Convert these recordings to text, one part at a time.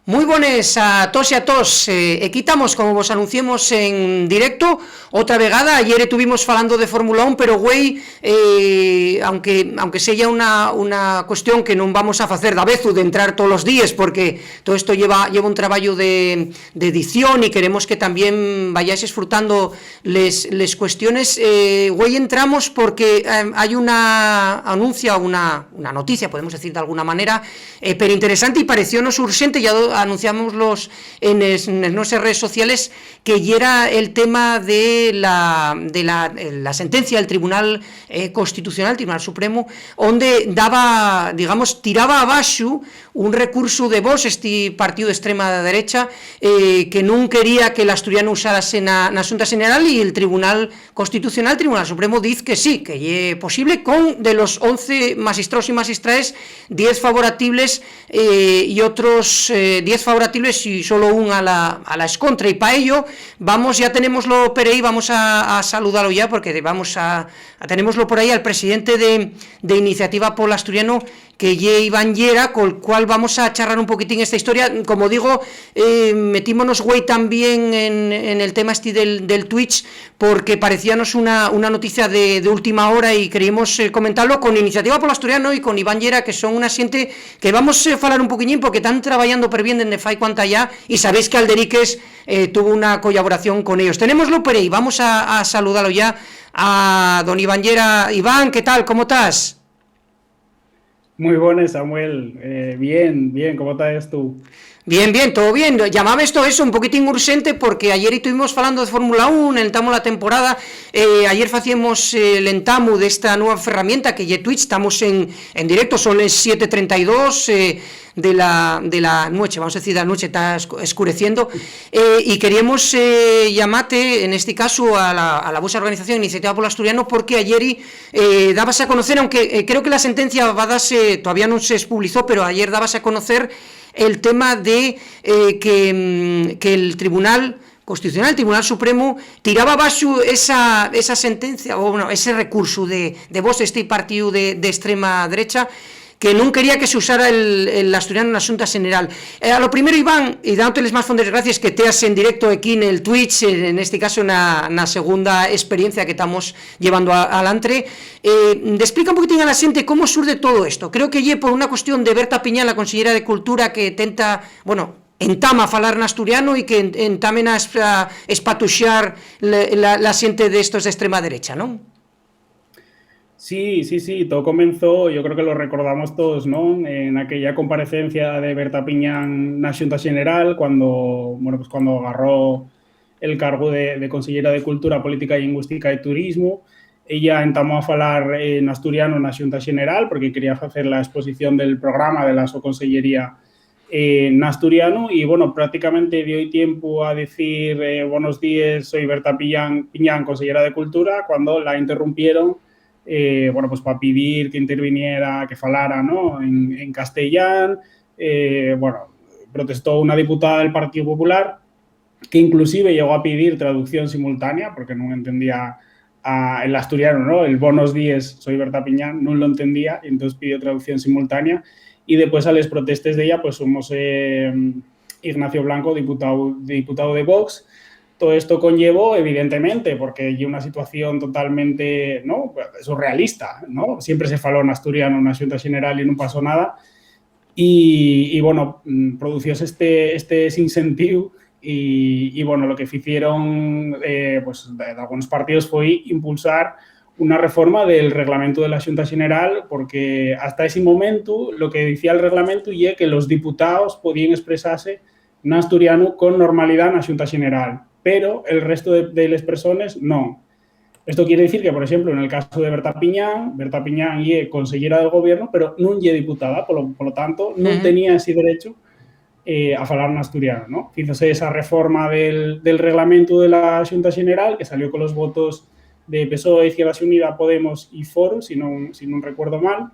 Moi bones a tos e a tos, quitamos, como vos anunciemos en directo, outra vegada. Ayer tuvimos falando de Fórmula 1, pero güey, aunque sella unha cuestión que non vamos a facer da vezu de entrar todos os días, porque todo isto lleva un traballo de edición e queremos que tamén vayáis disfrutando les cuestiones. Güey, entramos porque hai unha anuncia, unha noticia, podemos decir de alguna manera, pero interesante, e pareciónos urxente, ya anunciámoslos en nuestras redes sociales, que era el tema de la sentencia del Tribunal Constitucional, Tribunal Supremo, donde daba, digamos, tiraba abaixo un recurso de Vox, este partido de extrema derecha, que non quería que el asturiano usarase na Xunta General, e el Tribunal Constitucional, Tribunal Supremo, diz que sí, que é posible, con de los 11 magistrados y magistraes, 10 favorables y otros 10 favorables y solo un a la escontra. Y para ello ya tenemoslo por ahí, vamos a saludarlo ya, porque tenemoslo por ahí al presidente de Iniciativa Polo Asturiano, que lle Iván Llera, col cual vamos a charrar un poquitín esta historia. Como digo, metímonos güey también en el tema este del Twitch, porque parecíanos una noticia de última hora y queríamos comentarlo con Iniciativa Polo Asturiano y con Iván Llera, que son una xente que vamos a falar un poquillín, porque están trabajando per bien dende fai cuanta ya, y sabéis que Alderiques tuvo una colaboración con ellos. Tenémoslo por ahí, vamos a saludarlo ya a don Iván Llera. Iván, ¿qué tal? ¿Cómo estás? Muy buenas, Samuel. Bien, ¿cómo estás tú? Bien, todo bien. Llamaba esto eso un poquitín urgente porque ayer estuvimos falando de Fórmula 1, entamos la temporada, ayer facíamos el entamu de esta nueva herramienta que es Twitch, estamos en directo, son las 7:32 de la noche, vamos a decir, la noche está escureciendo, y queríamos llamarte, en este caso, a la vuestra organización Iniciativa Polo Asturiano, porque ayer dabas a conocer, aunque creo que la sentencia va a darse, todavía no se publicó, pero ayer dabas a conocer el tema de que el Tribunal Constitucional, el Tribunal Supremo, tiraba abaixo esa sentencia, o bueno, ese recurso de vos, este partido de extrema derecha, que non quería que se usara el asturiano na Xunta General. A lo primero, Iván, e dándoteles máis fondes de gracias que teas en directo aquí en el Twitch, en este caso na segunda experiencia que estamos llevando alantre, explica un poquitín a la xente como surde todo isto. Creo que lle por unha cuestión de Berta Piñán, la consellera de Cultura, que tenta, bueno, entama a falar en asturiano e que entamen a espatuxar la xente destos de extrema derecha, non? Sí, todo comenzó, yo creo que lo recordamos todos, ¿no? En aquella comparecencia de Berta Piñán na Xunta General, cuando agarró el cargo de consellera de Cultura, Política Lingüística y Turismo. Ella entamó a falar en asturiano na Xunta General porque quería hacer la exposición del programa de la su consellería en asturiano, y bueno, prácticamente dio tiempo a decir buenos días, soy Berta Piñán, consellera de Cultura, cuando la interrumpieron, pues para pedir que interviniera, que falara, ¿no?, en castellán. Protestó una diputada del Partido Popular, que inclusive llegó a pedir traducción simultánea, porque no entendía el asturiano, ¿no? El buenos días, soy Berta Piñán, no lo entendía, y entonces pidió traducción simultánea. Y después a las protestas de ella, pues somos Ignacio Blanco, diputado de Vox. Todo esto conllevó, evidentemente, porque hay una situación totalmente, ¿no?, surrealista, ¿no? Siempre se faló en asturiano en una Xunta General y no pasó nada. Y bueno, producióse este sinsentido, y bueno, lo que hicieron pues de algunos partidos fue impulsar una reforma del reglamento de la Xunta General, porque hasta ese momento lo que decía el reglamento es que los diputados podían expresarse en asturiano con normalidad en la Xunta General, pero el resto de las personas no. Esto quiere decir que, por ejemplo, en el caso de Berta Piñán es consellera del gobierno, pero no es diputada, por lo tanto, no tenía ese derecho a falar en asturiano, ¿no? Hízose esa reforma del reglamento de la Xunta General, que salió con los votos de PSOE, Izquierda Unida, Podemos y Foro, si no recuerdo mal,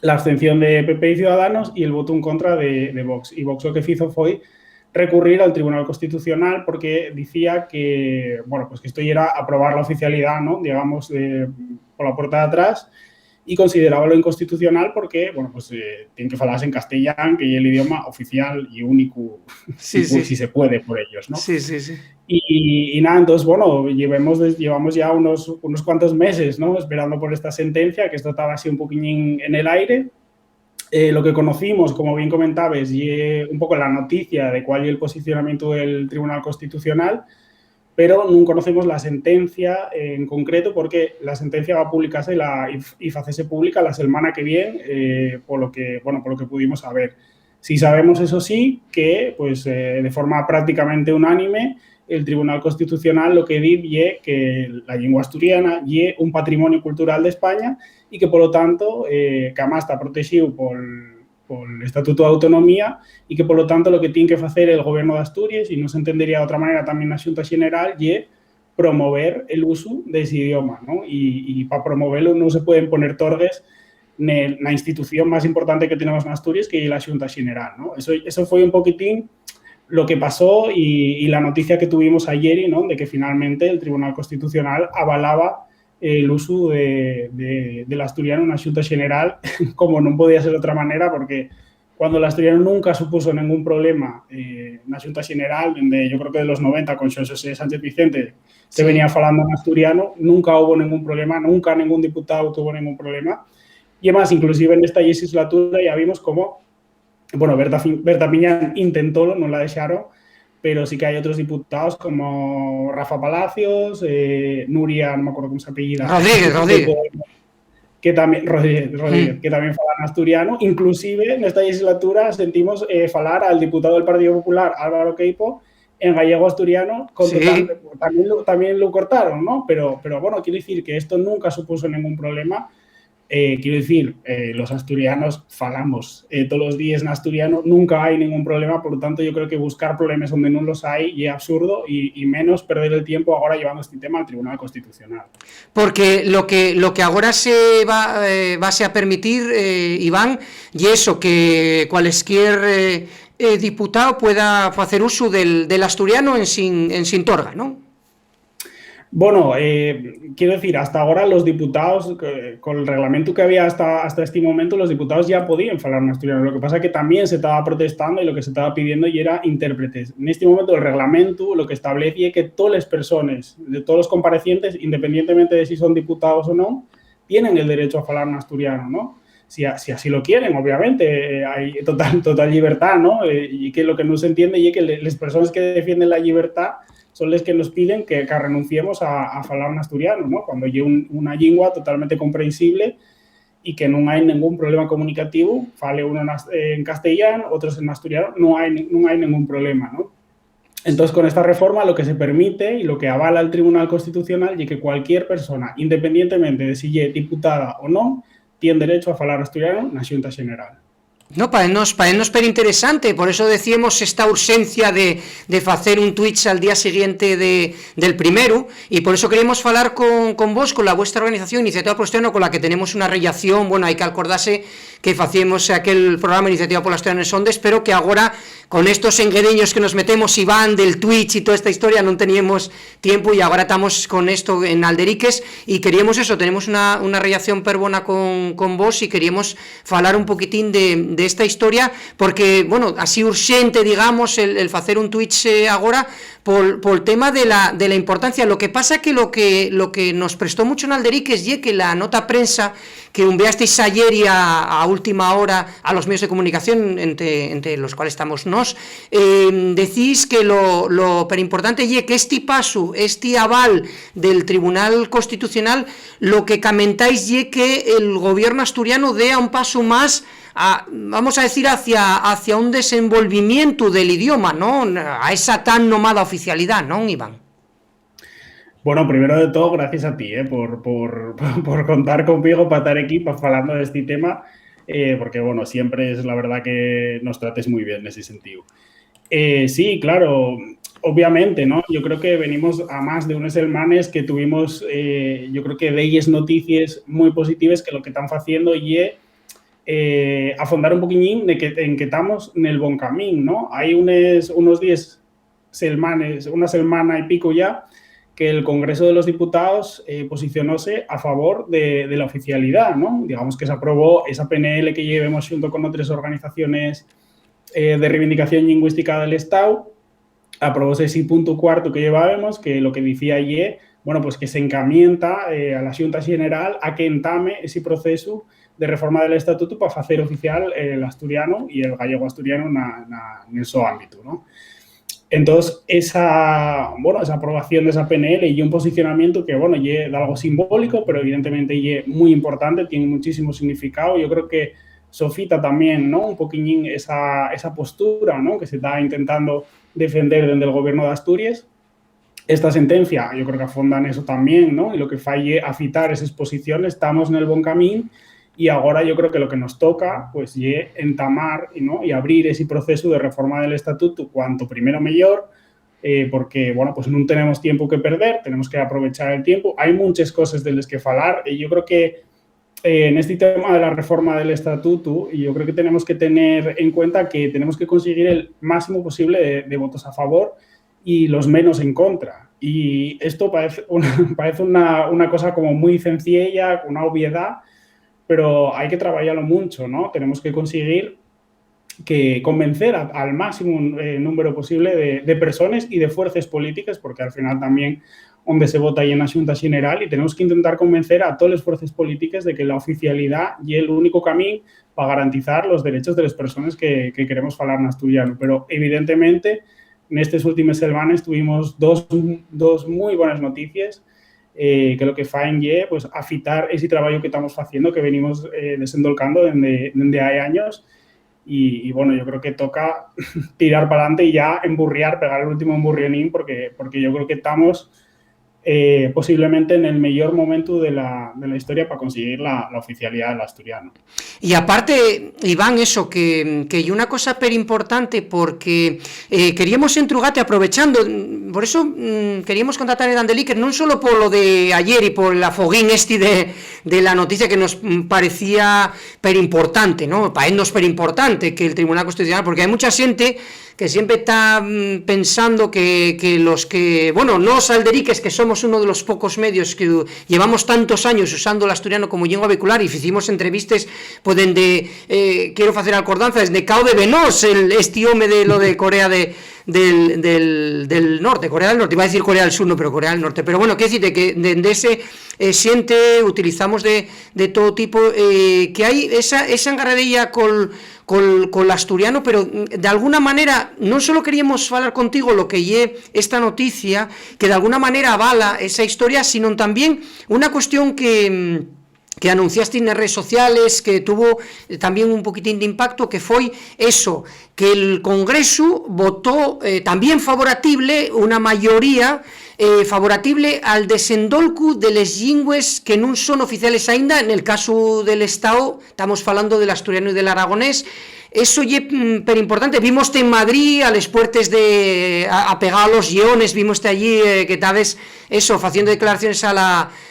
la abstención de PP y Ciudadanos y el voto en contra de Vox. Y Vox lo que hizo fue recurrir al Tribunal Constitucional porque decía que, bueno, pues que esto ya era aprobar la oficialidad, ¿no?, digamos, por la puerta de atrás, y considerábalo inconstitucional porque, bueno, pues tienen que falarse en castellán, que es el idioma oficial y único, Sí, sí. si se puede por ellos, ¿no? Sí, sí, sí. Y nada, entonces, bueno, llevamos ya unos cuantos meses, ¿no? Esperando por esta sentencia, que esto estaba así un poquillín en el aire. Lo que conocimos, como bien comentabas, y un poco la noticia de cuál es el posicionamiento del Tribunal Constitucional, pero no conocemos la sentencia en concreto porque la sentencia va a publicarse y hacerse pública la semana que viene, por lo que pudimos saber. Sí sabemos, eso sí, que pues, de forma prácticamente unánime el Tribunal Constitucional lo que dice es que la lengua asturiana es un patrimonio cultural de España y que, por lo tanto, que además está protegido por el Estatuto de Autonomía y que, por lo tanto, lo que tiene que hacer el Gobierno de Asturias, y no se entendería de otra manera también la Xunta General, es promover el uso de ese idioma, ¿no? Y para promoverlo no se pueden poner torres en la institución más importante que tenemos en Asturias, que es la Xunta General, ¿no? Eso fue un poquitín lo que pasó y la noticia que tuvimos ayer, ¿no? De que finalmente el Tribunal Constitucional avalaba el uso del asturiano en la Xunta General, como no podía ser de otra manera, porque cuando el asturiano nunca supuso ningún problema en la Xunta General, donde yo creo que de los 90 con José Sánchez Vicente se venía hablando en asturiano, nunca hubo ningún problema, nunca ningún diputado tuvo ningún problema. Y además, inclusive en esta legislatura ya vimos cómo, bueno, Berta Piñán intentó, no la dejaron, pero sí que hay otros diputados como Rafa Palacios, Nuria, no me acuerdo cómo se apellida. Rodríguez. Que también, Rodríguez, que también falan asturiano. Inclusive, en esta legislatura sentimos falar al diputado del Partido Popular, Álvaro Queipo, en gallego asturiano, también lo cortaron, ¿no? Pero bueno, quiero decir que esto nunca supuso ningún problema. Quiero decir, los asturianos falamos todos los días en asturiano, nunca hay ningún problema, por lo tanto yo creo que buscar problemas donde no los hay y es absurdo y menos perder el tiempo ahora llevando este tema al Tribunal Constitucional. Porque lo que ahora se va a permitir, Iván, y eso, que cualquier diputado pueda hacer uso del asturiano en sin torga, ¿no? Bueno, quiero decir, hasta ahora los diputados, con el reglamento que había hasta este momento, los diputados ya podían hablar en asturiano. Lo que pasa es que también se estaba protestando y lo que se estaba pidiendo y era intérpretes. En este momento el reglamento lo que establece es que todas las personas, de todos los comparecientes, independientemente de si son diputados o no, tienen el derecho a hablar en asturiano, ¿no? Si así lo quieren, obviamente, hay total libertad, ¿no? Y que lo que no se entiende es que las personas que defienden la libertad son los que nos piden que renunciemos a hablar en asturiano, ¿no? Cuando hay una lengua totalmente comprensible y que no hay ningún problema comunicativo, fale uno en castellano, otros en asturiano, no hay ningún problema, ¿no? Entonces, con esta reforma lo que se permite y lo que avala el Tribunal Constitucional es que cualquier persona, independientemente de si es diputada o no, tiene derecho a hablar asturiano en la Xunta General. No, para nos per interesante, por eso decíamos esta urgencia de hacer un Twitch al día siguiente del primero, y por eso queremos hablar con vos, con la vuestra organización Iniciativa por Asturiano, con la que tenemos una relación. Bueno, hay que acordarse que hacíamos aquel programa Iniciativa por Asturiano en Sondes, pero que ahora con estos enguedeños que nos metemos, Iván, del Twitch y toda esta historia, no teníamos tiempo y ahora estamos con esto en Alderiques y queríamos eso, tenemos una relación perbuena con vos y queríamos hablar un poquitín de esta historia, porque, bueno, así urgente, digamos, el hacer un Twitch ahora, por el tema de la importancia. Lo que pasa que lo que nos prestó mucho en Alderiques y que la nota prensa que enviasteis ayer y a última hora a los medios de comunicación, entre los cuales estamos nos, decís que lo importante es que este paso, este aval del Tribunal Constitucional, lo que comentáis es que el gobierno asturiano dé un paso más, vamos a decir, hacia un desenvolvimiento del idioma, ¿no? A esa tan nomada oficialidad, ¿no, Iván? Bueno, primero de todo, gracias a ti por contar conmigo para estar aquí hablando de este tema, porque, bueno, siempre es la verdad que nos trates muy bien en ese sentido. Sí, claro, obviamente, ¿no? Yo creo que venimos a más de unos semanas que tuvimos, yo creo que bellas noticias muy positivas que lo que están haciendo y afondar un poquillín en que estamos en el buen camino, ¿no? Hay unos 10 semanas, una semana y pico ya, que el Congreso de los Diputados posicionóse a favor de la oficialidad, ¿no? Digamos que se aprobó esa PNL que llevemos junto con otras organizaciones de reivindicación lingüística del Estado, aprobóse ese punto cuarto que llevábamos, que lo que decía allí, bueno, pues que se encamienta a la Xunta General a que entame ese proceso de reforma del Estatuto para hacer oficial el asturiano y el gallego asturiano en ese ámbito, ¿no? Entonces, esa aprobación de esa PNL y un posicionamiento que, bueno, es algo simbólico, pero evidentemente es muy importante, tiene muchísimo significado. Yo creo que sofita también, ¿no?, un poquillín esa postura, ¿no?, que se está intentando defender desde el gobierno de Asturias. Esta sentencia, yo creo que afonda en eso también, ¿no?, y lo que falle a citar esas posiciones, estamos en el buen camino. Y ahora yo creo que lo que nos toca, pues, es entamar, ¿no?, y abrir ese proceso de reforma del Estatuto cuanto primero mejor, porque, bueno, pues no tenemos tiempo que perder, tenemos que aprovechar el tiempo. Hay muchas cosas de las que hablar y yo creo que en este tema de la reforma del Estatuto, yo creo que tenemos que tener en cuenta que tenemos que conseguir el máximo posible de votos a favor y los menos en contra. Y esto parece una cosa como muy sencilla, una obviedad, pero hay que trabajarlo mucho, ¿no? Tenemos que conseguir que convencer al máximo número posible de personas y de fuerzas políticas, porque al final también donde se vota ahí en la Xunta General, y tenemos que intentar convencer a todas las fuerzas políticas de que la oficialidad y el único camino para garantizar los derechos de las personas que queremos hablar en asturiano. Pero evidentemente en estas últimas semanas tuvimos dos muy buenas noticias, que lo que fan pues afitar ese trabajo que estamos haciendo, que venimos desendolcando desde hay años, y bueno, yo creo que toca tirar para adelante y ya pegar el último emburrionín, porque yo creo que estamos posiblemente en el mejor momento de la historia para conseguir la oficialidad del asturiano. Y aparte, Iván, eso, que hay una cosa per importante, porque queríamos entrugarte aprovechando, por eso queríamos contratar a Dandeliker, no solo por lo de ayer y por la foguín de la noticia que nos parecía per importante, ¿no? Para él per importante que el Tribunal Constitucional, porque hay mucha gente que siempre está pensando que los que, bueno, no los alderiques, que somos uno de los pocos medios que llevamos tantos años usando el asturiano como lengua vehicular, y hicimos entrevistas pues quiero hacer acordanza desde Cao de Venós, este home de lo de Corea del Norte, Corea del Norte, iba a decir Corea del Sur, no, pero Corea del Norte, pero bueno, quiero decirte que de ese siente, utilizamos de todo tipo, que hay esa engarradilla con el asturiano, pero de alguna manera no solo queríamos hablar contigo lo que lle esta noticia, que de alguna manera avala esa historia, sino también una cuestión que anunciaste en las redes sociales, que tuvo también un poquitín de impacto, que fue eso, que el Congreso votó también favorable, una mayoría favorable al desendolcu de les lingües que non son oficiales aínda. En el caso del Estado estamos falando del asturiano y del aragonés. Eso es per importante. Vimos en Madrid, a les puertes a pegar a los guiones, vimos allí que estabas eso, haciendo declaraciones a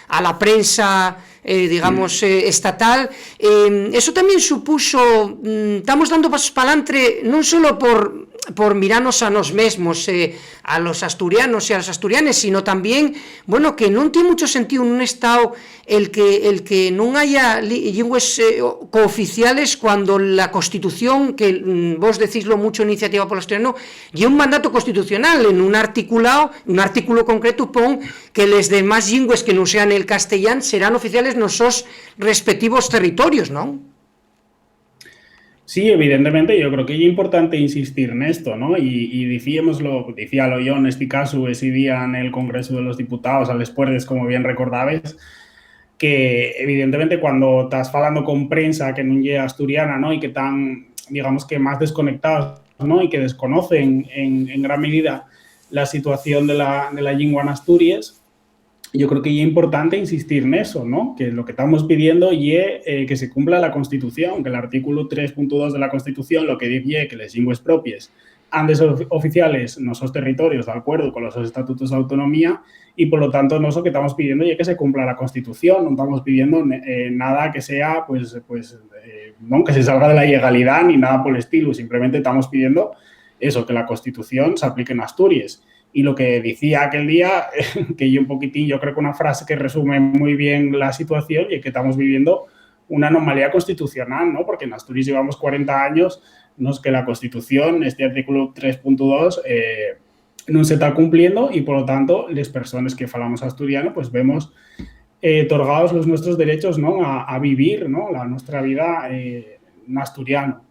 la prensa, digamos, estatal. Eso también supuso, estamos dando pasos para adelante, non solo por mirarnos a nos mesmos, a los asturianos y a las asturianes, sino también, bueno, que non tiene mucho sentido en un Estado el que non haya lingües cooficiales cuando la Constitución, que vos decíslo mucho, Iniciativa por el Asturiano, y un mandato constitucional en un artículo concreto pon que les demás lingües que non sean el castellán serán oficiales en sos respectivos territorios, ¿no? Sí, evidentemente, yo creo que es importante insistir en esto, ¿no? Y decíalo yo en este caso ese día en el Congreso de los Diputados, a les puertas, como bien recordabas, que evidentemente cuando estás hablando con prensa que no llega asturiana, ¿no?, y que están, digamos, que más desconectados, ¿no?, y que desconocen en gran medida la situación de la lengua en Asturias, yo creo que es importante insistir en eso, ¿no? Que lo que estamos pidiendo es que se cumpla la Constitución, que el artículo 3.2 de la Constitución lo que dice que las lenguas propias han de ser oficiales en nuestros territorios de acuerdo con los estatutos de autonomía, y por lo tanto nosotros que estamos pidiendo es que se cumpla la Constitución, no estamos pidiendo nada que sea, no que se salga de la ilegalidad ni nada por el estilo, simplemente estamos pidiendo eso, que la Constitución se aplique en Asturias. Y lo que decía aquel día, que yo un poquitín, yo creo que una frase que resume muy bien la situación y que estamos viviendo una anomalía constitucional, ¿no? Porque en Asturias llevamos 40 años, no es que la Constitución, este artículo 3.2, no se está cumpliendo y, por lo tanto, las personas que falamos asturiano, pues vemos otorgados los nuestros derechos, ¿no? A vivir, ¿no? Nuestra vida en asturiano.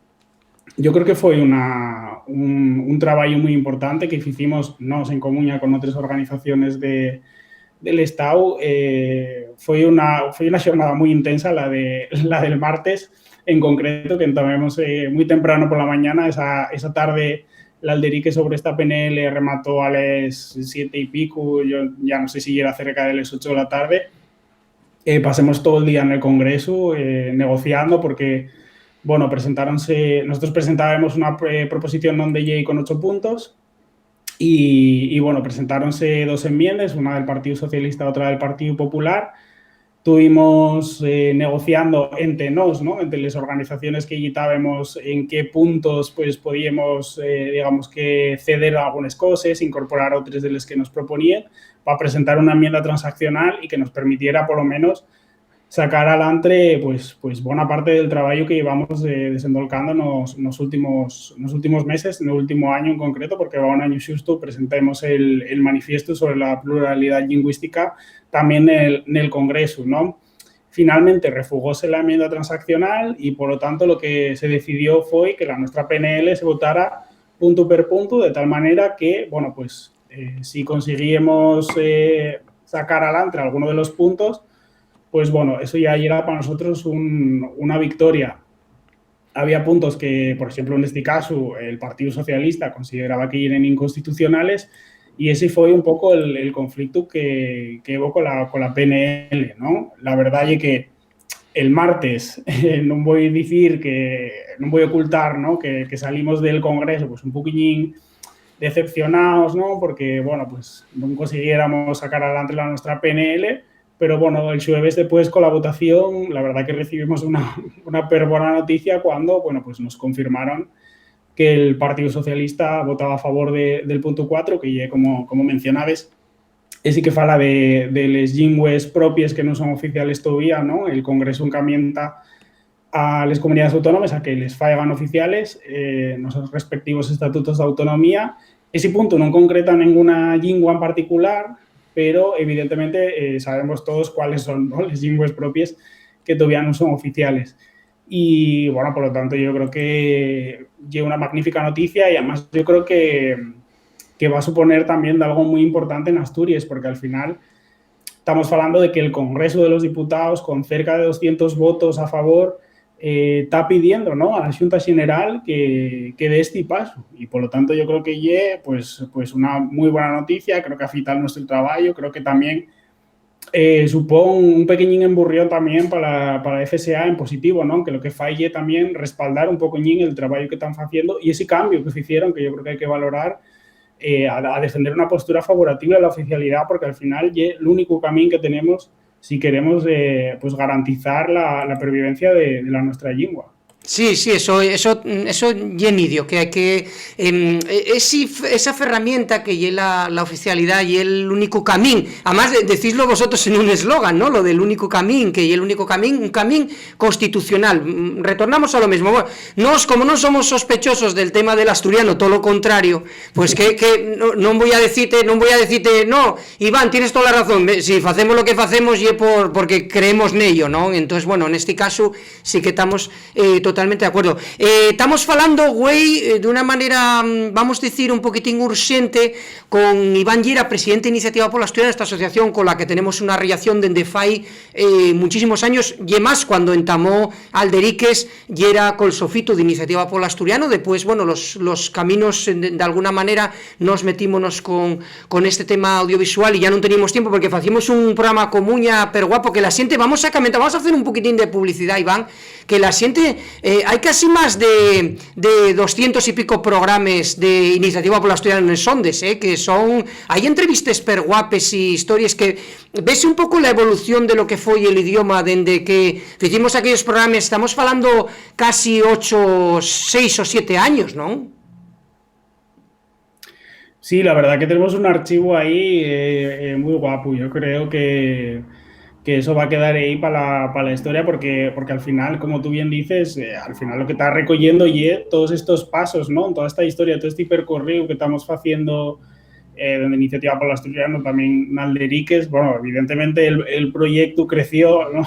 Yo creo que fue un trabajo muy importante que hicimos nos en comuña con otras organizaciones del Estado. Fue una jornada muy intensa la del martes, en concreto, que entamemos muy temprano por la mañana. Esa tarde la Alderique sobre esta PNL remató a las 7 y pico, yo ya no sé si era cerca de las 8 de la tarde. Pasemos todo el día en el Congreso negociando porque, bueno, nosotros presentábamos una proposición non de ley con 8 puntos y bueno, presentáronse 2 enmiendas, una del Partido Socialista, otra del Partido Popular. Estuvimos negociando entre nos, ¿no? Entre las organizaciones que estábamos en qué puntos pues podíamos, digamos que ceder a algunas cosas, incorporar otras de las que nos proponían para presentar una enmienda transaccional y que nos permitiera por lo menos sacar adelante pues buena parte del trabajo que llevamos desendolcando en los últimos meses, en el último año en concreto, porque va un año justo, presentemos el manifiesto sobre la pluralidad lingüística también en el Congreso, ¿no? Finalmente refugóse la enmienda transaccional y, por lo tanto, lo que se decidió fue que la nuestra PNL se votara punto por punto, de tal manera que, bueno, pues si conseguíamos sacar adelante alguno de los puntos, pues bueno, eso ya era para nosotros una victoria. Había puntos que, por ejemplo, en este caso, el Partido Socialista consideraba que eran inconstitucionales y ese fue un poco el conflicto que hubo con la PNL, ¿no? La verdad es que el martes, no voy a decir que, no voy a ocultar, ¿no? Que salimos del Congreso pues un poquillín decepcionados, ¿no? Porque, bueno, pues no consiguiéramos sacar adelante la nuestra PNL. Pero bueno, el jueves después con la votación, la verdad que recibimos una buena noticia cuando, bueno, pues nos confirmaron que el Partido Socialista votaba a favor del punto 4, que ya como mencionabas, sí que fala de las lingües propias que no son oficiales todavía, ¿no? El Congreso encamienta a las comunidades autónomas a que les fagan oficiales los respectivos estatutos de autonomía. Ese punto no concreta ninguna lingua en particular, pero evidentemente sabemos todos cuáles son, ¿no? Las lenguas propias que todavía no son oficiales. Y bueno, por lo tanto, yo creo que llega una magnífica noticia y además yo creo que va a suponer también de algo muy importante en Asturias, porque al final estamos hablando de que el Congreso de los Diputados, con cerca de 200 votos a favor, está pidiendo, ¿no?, a la Xunta General que dé este paso. Y por lo tanto yo creo que pues una muy buena noticia, creo que afita nuestro trabajo, creo que también supone un pequeñín emburrión también para la FSA en positivo, ¿no?, que lo que falle también respaldar un poquillín el trabajo que están haciendo y ese cambio que se hicieron, que yo creo que hay que valorar, a defender una postura favorable a la oficialidad, porque al final es el único camino que tenemos si queremos pues garantizar la pervivencia de la nuestra lengua. Sí, eso llenidio, que hay que esa ferramenta que es la oficialidad y el único camino, además decíslo vosotros en un eslogan, ¿no?, lo del único camino, que es el único camino, un camino constitucional. Retornamos a lo mismo. Bueno, como no somos sospechosos del tema del asturiano, todo lo contrario, pues que no voy a decirte, no, Iván, tienes toda la razón, si hacemos lo que hacemos y porque creemos en ello, ¿no? Entonces, bueno, en este caso sí que estamos totalmente de acuerdo. Estamos hablando, güey, de una manera, vamos a decir, un poquitín urgente, con Iván Llera, presidente de Iniciativa Pueblo Asturiano, esta asociación con la que tenemos una relación desde FAI muchísimos años, y más cuando entamó Alderiques, Llera con el sofito de Iniciativa Pueblo Asturiano. Después, bueno, los caminos, de alguna manera, nos metimos con este tema audiovisual y ya no teníamos tiempo porque hacíamos un programa comuña, pero guapo, que la siente, vamos a hacer un poquitín de publicidad, Iván, que la siente, hay casi más de 200 y pico programas de Iniciativa Pueblo Asturiano en Sondes, que son, hay entrevistas per guapes y historias que ves un poco la evolución de lo que fue el idioma desde que hicimos aquellos programas. Estamos hablando casi 6 o 7 años, ¿no? Sí, la verdad que tenemos un archivo ahí muy guapo. Yo creo que eso va a quedar ahí para la historia porque al final, como tú bien dices, al final lo que está recogiendo y todos estos pasos, ¿no? Toda esta historia, todo este percorrido que estamos haciendo de Iniciativa por l'Asturiano, también Nalderiques, bueno, evidentemente el proyecto creció, ¿no?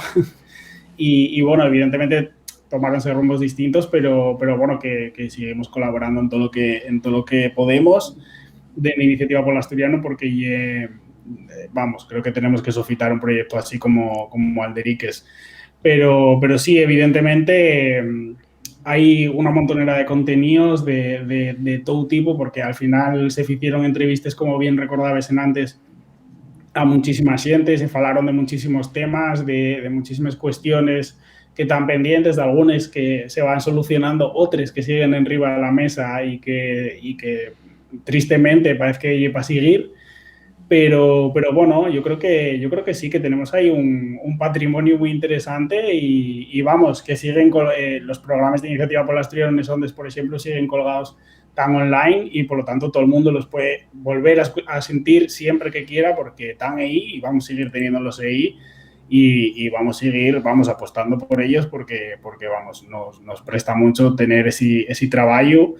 Bueno, evidentemente tomaronse rumbos distintos, pero bueno, que seguimos colaborando en todo lo que podemos de la Iniciativa por l'Asturiano porque, vamos, creo que tenemos que sofitar un proyecto así como Alderiques. Pero sí, evidentemente hay una montonera de contenidos de todo tipo porque al final se hicieron entrevistas, como bien recordabas en antes, a muchísima gente, se falaron de muchísimos temas, de muchísimas cuestiones que están pendientes, de algunas que se van solucionando, otras que siguen arriba de la mesa y que tristemente parece que hay para seguir. Pero bueno, yo creo que sí, que tenemos ahí un patrimonio muy interesante y vamos, que siguen los programas de Iniciativa por l'Asturiano en Ondes, por ejemplo, siguen colgados tan online y por lo tanto todo el mundo los puede volver a sentir siempre que quiera porque están ahí y vamos a seguir teniéndolos ahí vamos a seguir, vamos apostando por ellos porque vamos, nos presta mucho tener ese trabajo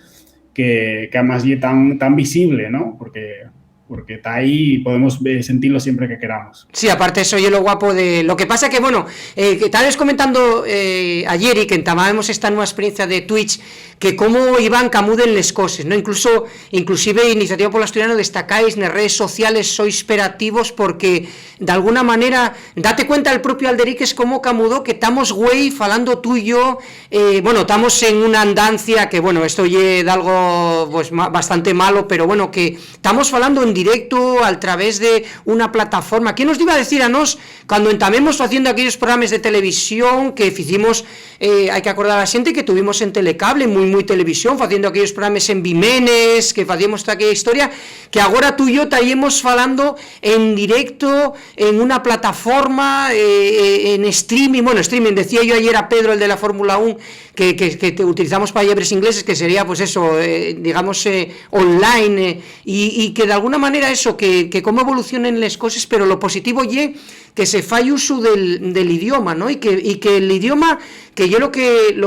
que además es tan visible, ¿no? Porque está ahí y podemos sentirlo siempre que queramos. Sí, aparte eso yo lo guapo de... Lo que pasa que, bueno, que estabas comentando ayer y que entabábamos esta nueva experiencia de Twitch, que cómo iban camuden les cosas, ¿no? Inclusive Iniciativa por l'Asturiano destacáis en las redes sociales, sois operativos porque de alguna manera, date cuenta el propio Alderiques cómo camudó, que estamos, güey, falando tú y yo, bueno, estamos en una andancia que, bueno, esto es de algo pues bastante malo, pero bueno, que estamos falando en directo a través de una plataforma. ¿Quién nos iba a decir a nos cuando entamemos haciendo aquellos programas de televisión que hicimos, hay que acordar a la gente que tuvimos en Telecable, muy televisión, haciendo aquellos programas en Vimenes, que hacíamos toda aquella historia, que ahora tú y yo estaríamos falando en directo en una plataforma, en streaming, bueno, streaming, decía yo ayer a Pedro, el de la Fórmula 1, que te utilizamos para lleves ingleses, que sería pues eso, digamos, online, y que de alguna manera eso, que cómo evolucionen las cosas, pero lo positivo ye que se fai uso del idioma, ¿no? Y que el idioma, que yo lo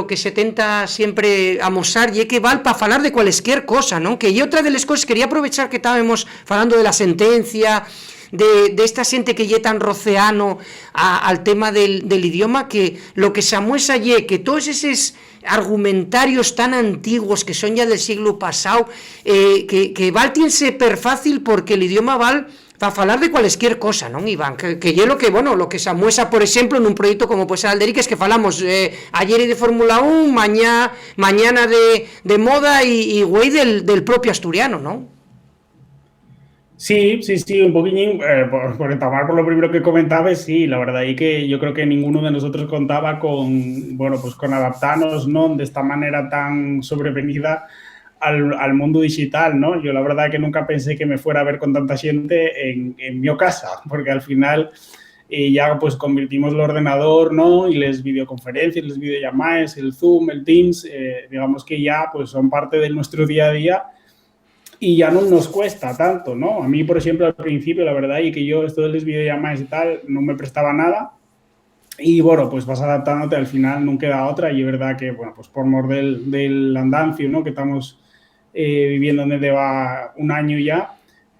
que se tenta siempre amosar, ye que val para falar de cualquier cosa, ¿no? Que yo otra de las cosas, quería aprovechar que estábamos falando de la sentencia, de esta gente que lle tan roceano al tema del idioma, que lo que se amuesa ye que todos esos argumentarios tan antiguos que son ya del siglo pasado, que val tiense per fácil porque el idioma val para falar de cualquier cosa, ¿no, Iván? Que yo lo que, bueno, lo que se amuesa, por ejemplo, en un proyecto como puede ser Alderiques, que falamos ayer de Fórmula 1, mañana de moda y güey del propio asturiano, ¿no? Sí, un poquillín, por entamar por lo primero que comentabas, sí, la verdad es que yo creo que ninguno de nosotros contaba con, bueno, pues con adaptarnos, ¿no? De esta manera tan sobrevenida al mundo digital, ¿no? Yo la verdad que nunca pensé que me fuera a ver con tanta gente en mi casa, porque al final ya pues convertimos el ordenador, ¿no? Y las videoconferencias, las videollamadas, el Zoom, el Teams, digamos que ya pues son parte de nuestro día a día y ya no nos cuesta tanto, ¿no? A mí, por ejemplo, al principio, la verdad, y que yo esto de las videollamadas y tal, no me prestaba nada. Y bueno, pues vas adaptándote, al final no queda otra. Y es verdad que, bueno, pues por mor del andancio, ¿no? Que estamos viviendo desde va un año ya,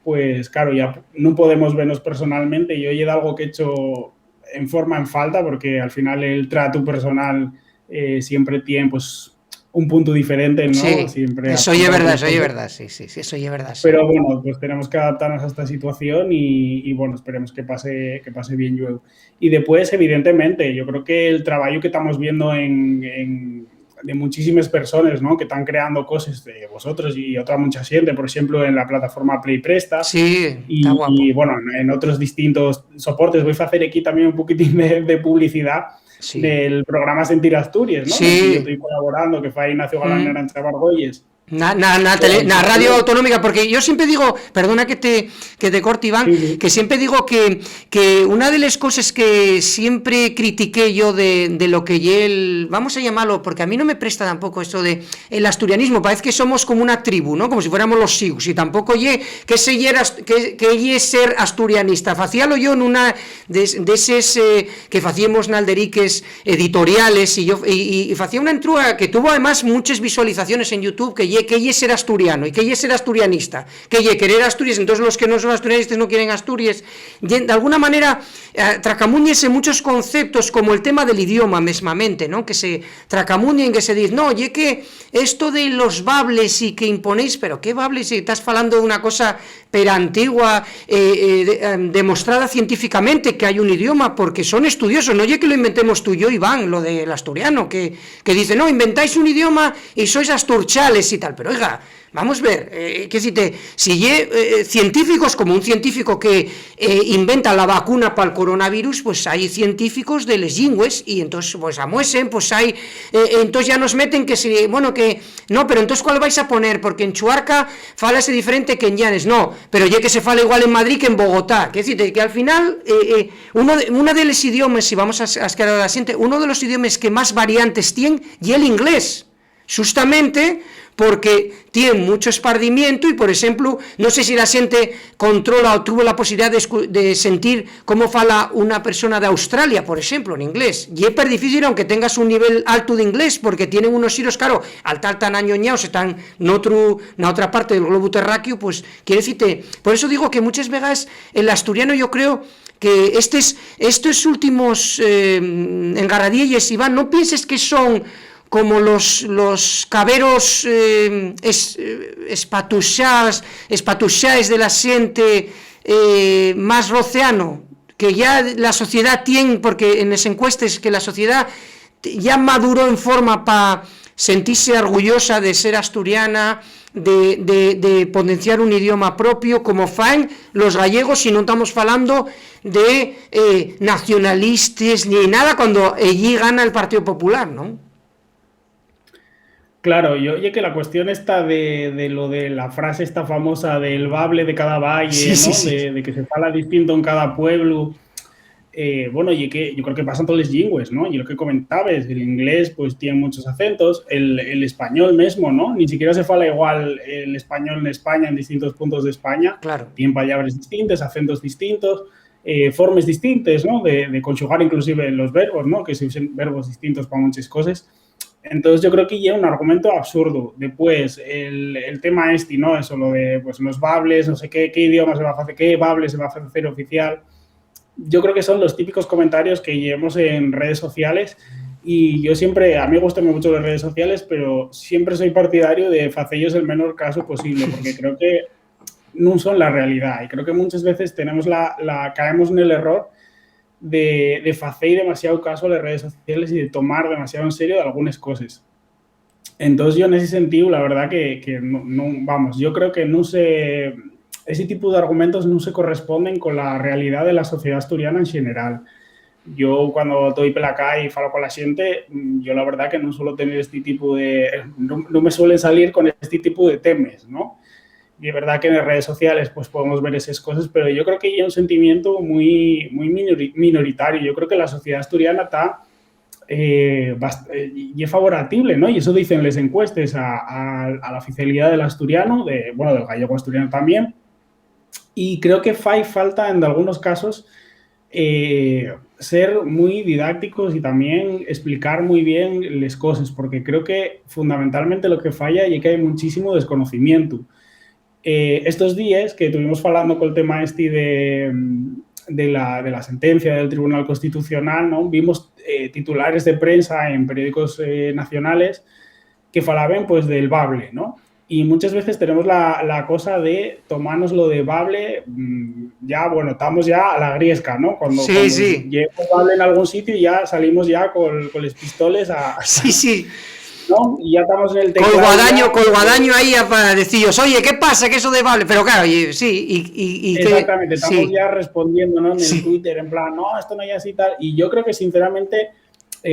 pues claro, ya no podemos vernos personalmente. Yo he algo que he hecho en forma en falta, porque al final el trato personal siempre tiene, pues, un punto diferente, ¿no? Sí, siempre eso es verdad, sí, eso es verdad. Sí. Pero bueno, pues tenemos que adaptarnos a esta situación y bueno, esperemos que pase bien luego. Y después, evidentemente, yo creo que el trabajo que estamos viendo de muchísimas personas, ¿no? Que están creando cosas de vosotros y otra mucha gente, por ejemplo, en la plataforma Play Presta. Sí, está guapo. Y bueno, en otros distintos soportes. Voy a hacer aquí también un poquitín de publicidad. Sí. Del programa Sentir Asturias, ¿no? Sí. Yo estoy colaborando, que fue Ignacio Galán, Arancha Bargoyes, Na radio autonómica, porque yo siempre digo, perdona que te corte, Iván, sí. que siempre digo que una de las cosas que siempre critiqué yo de lo que vamos a llamarlo, porque a mí no me presta tampoco esto de el asturianismo, parece que somos como una tribu, ¿no? Como si fuéramos los Sioux, y tampoco que ser asturianista, facíalo yo en una de esos que facíamos nalderiques editoriales, y facía una entrúa que tuvo además muchas visualizaciones en YouTube, que es ser asturiano y que es ser asturianista, que querer Asturias, entonces los que no son asturianistas no quieren Asturias, y de alguna manera tracamuñes en muchos conceptos como el tema del idioma mesmamente, ¿no? Que se tracamuñen, que se dice, no, oye, que esto de los bables y que imponéis, pero ¿qué bables? Si estás falando de una cosa antigua, demostrada científicamente que hay un idioma, porque son estudiosos, no oye que lo inventemos tú y yo, Iván, lo del asturiano, que dice, no, inventáis un idioma y sois asturchales y tal, pero oiga, vamos a ver, científicos, como un científico que inventa la vacuna para el coronavirus, pues hay científicos de les lingües, y entonces pues amuesen, pues hay, entonces ya nos meten que si, bueno, que, no, pero entonces ¿cuál vais a poner? Porque en Chuarca falase diferente que en Llanes, no, pero ya que se fala igual en Madrid que en Bogotá, que decir, que al final, uno de los idiomas, si vamos a quedar a la siguiente, uno de los idiomas que más variantes tienen, y el inglés, justamente porque tiene mucho espardimiento, y por ejemplo, no sé si la gente controla o tuvo la posibilidad de sentir cómo fala una persona de Australia, por ejemplo, en inglés, y es difícil aunque tengas un nivel alto de inglés, porque tienen unos giros, claro, al tal tan añoñados, están en otra parte del globo terráqueo, pues quiere decirte, por eso digo que muchas veces el asturiano, yo creo que estos últimos engarradilles, Iván, no pienses que son como los caberos espatuxaes de la xente más roceano, que ya la sociedad tiene, porque en las encuestas que la sociedad ya maduró en forma para sentirse orgullosa de ser asturiana, de potenciar un idioma propio, como fan los gallegos, y no estamos hablando de nacionalistas ni nada, cuando allí gana el Partido Popular, ¿no? Claro, oye, que la cuestión está de lo de la frase esta famosa del bable de cada valle, sí, ¿no? Sí. De que se fala distinto en cada pueblo. Bueno, y que yo creo que pasan todos los lingües, ¿no? Y lo que comentabas, el inglés pues tiene muchos acentos, el español mismo, ¿no? Ni siquiera se fala igual el español en España, en distintos puntos de España. Claro. Tienen palabras distintas, acentos distintos, formas distintas, ¿no? De conjugar inclusive los verbos, ¿no? Que se usan verbos distintos para muchas cosas. Entonces yo creo que ya es un argumento absurdo. Después, el tema ¿no? Eso, lo de pues, los bables, no sé qué idioma se va a hacer, qué bable se va a hacer oficial. Yo creo que son los típicos comentarios que llevamos en redes sociales, y yo siempre, a mí me gustan mucho las redes sociales, pero siempre soy partidario de hacerlos el menor caso posible, porque creo que no son la realidad, y creo que muchas veces caemos en el error de hacer demasiado caso a las redes sociales y de tomar demasiado en serio algunas cosas. Entonces yo en ese sentido, la verdad que no, vamos, yo creo que ese tipo de argumentos no se corresponden con la realidad de la sociedad asturiana en general. Yo cuando estoy por la calle y falo con la gente, yo la verdad que no suelo tener no me suelen salir con este tipo de temas, ¿no? Y es verdad que en las redes sociales pues podemos ver esas cosas, pero yo creo que hay un sentimiento muy, muy minoritario. Yo creo que la sociedad asturiana está y es favorable, ¿no? Y eso dicen las encuestas a la oficialidad del asturiano, del gallego asturiano también. Y creo que falta en algunos casos ser muy didácticos y también explicar muy bien las cosas, porque creo que fundamentalmente lo que falla es que hay muchísimo desconocimiento. Estos días que estuvimos hablando con el tema de la sentencia del Tribunal Constitucional, ¿no? Vimos titulares de prensa en periódicos nacionales que falaban pues del bable, ¿no? Y muchas veces tenemos la cosa de tomarnos lo de bable, ya, bueno, estamos ya a la griesca, ¿no? Cuando llegamos bable en algún sitio, ya salimos ya con los pistoles Sí. ¿no? Y ya estamos en el teclado. Colguadaño ahí para deciros, oye, ¿qué pasa? Que eso de vale, pero claro, sí, exactamente, estamos ya respondiendo, ¿no? En el Twitter, en plan, no, esto no es así tal. Y yo creo que sinceramente,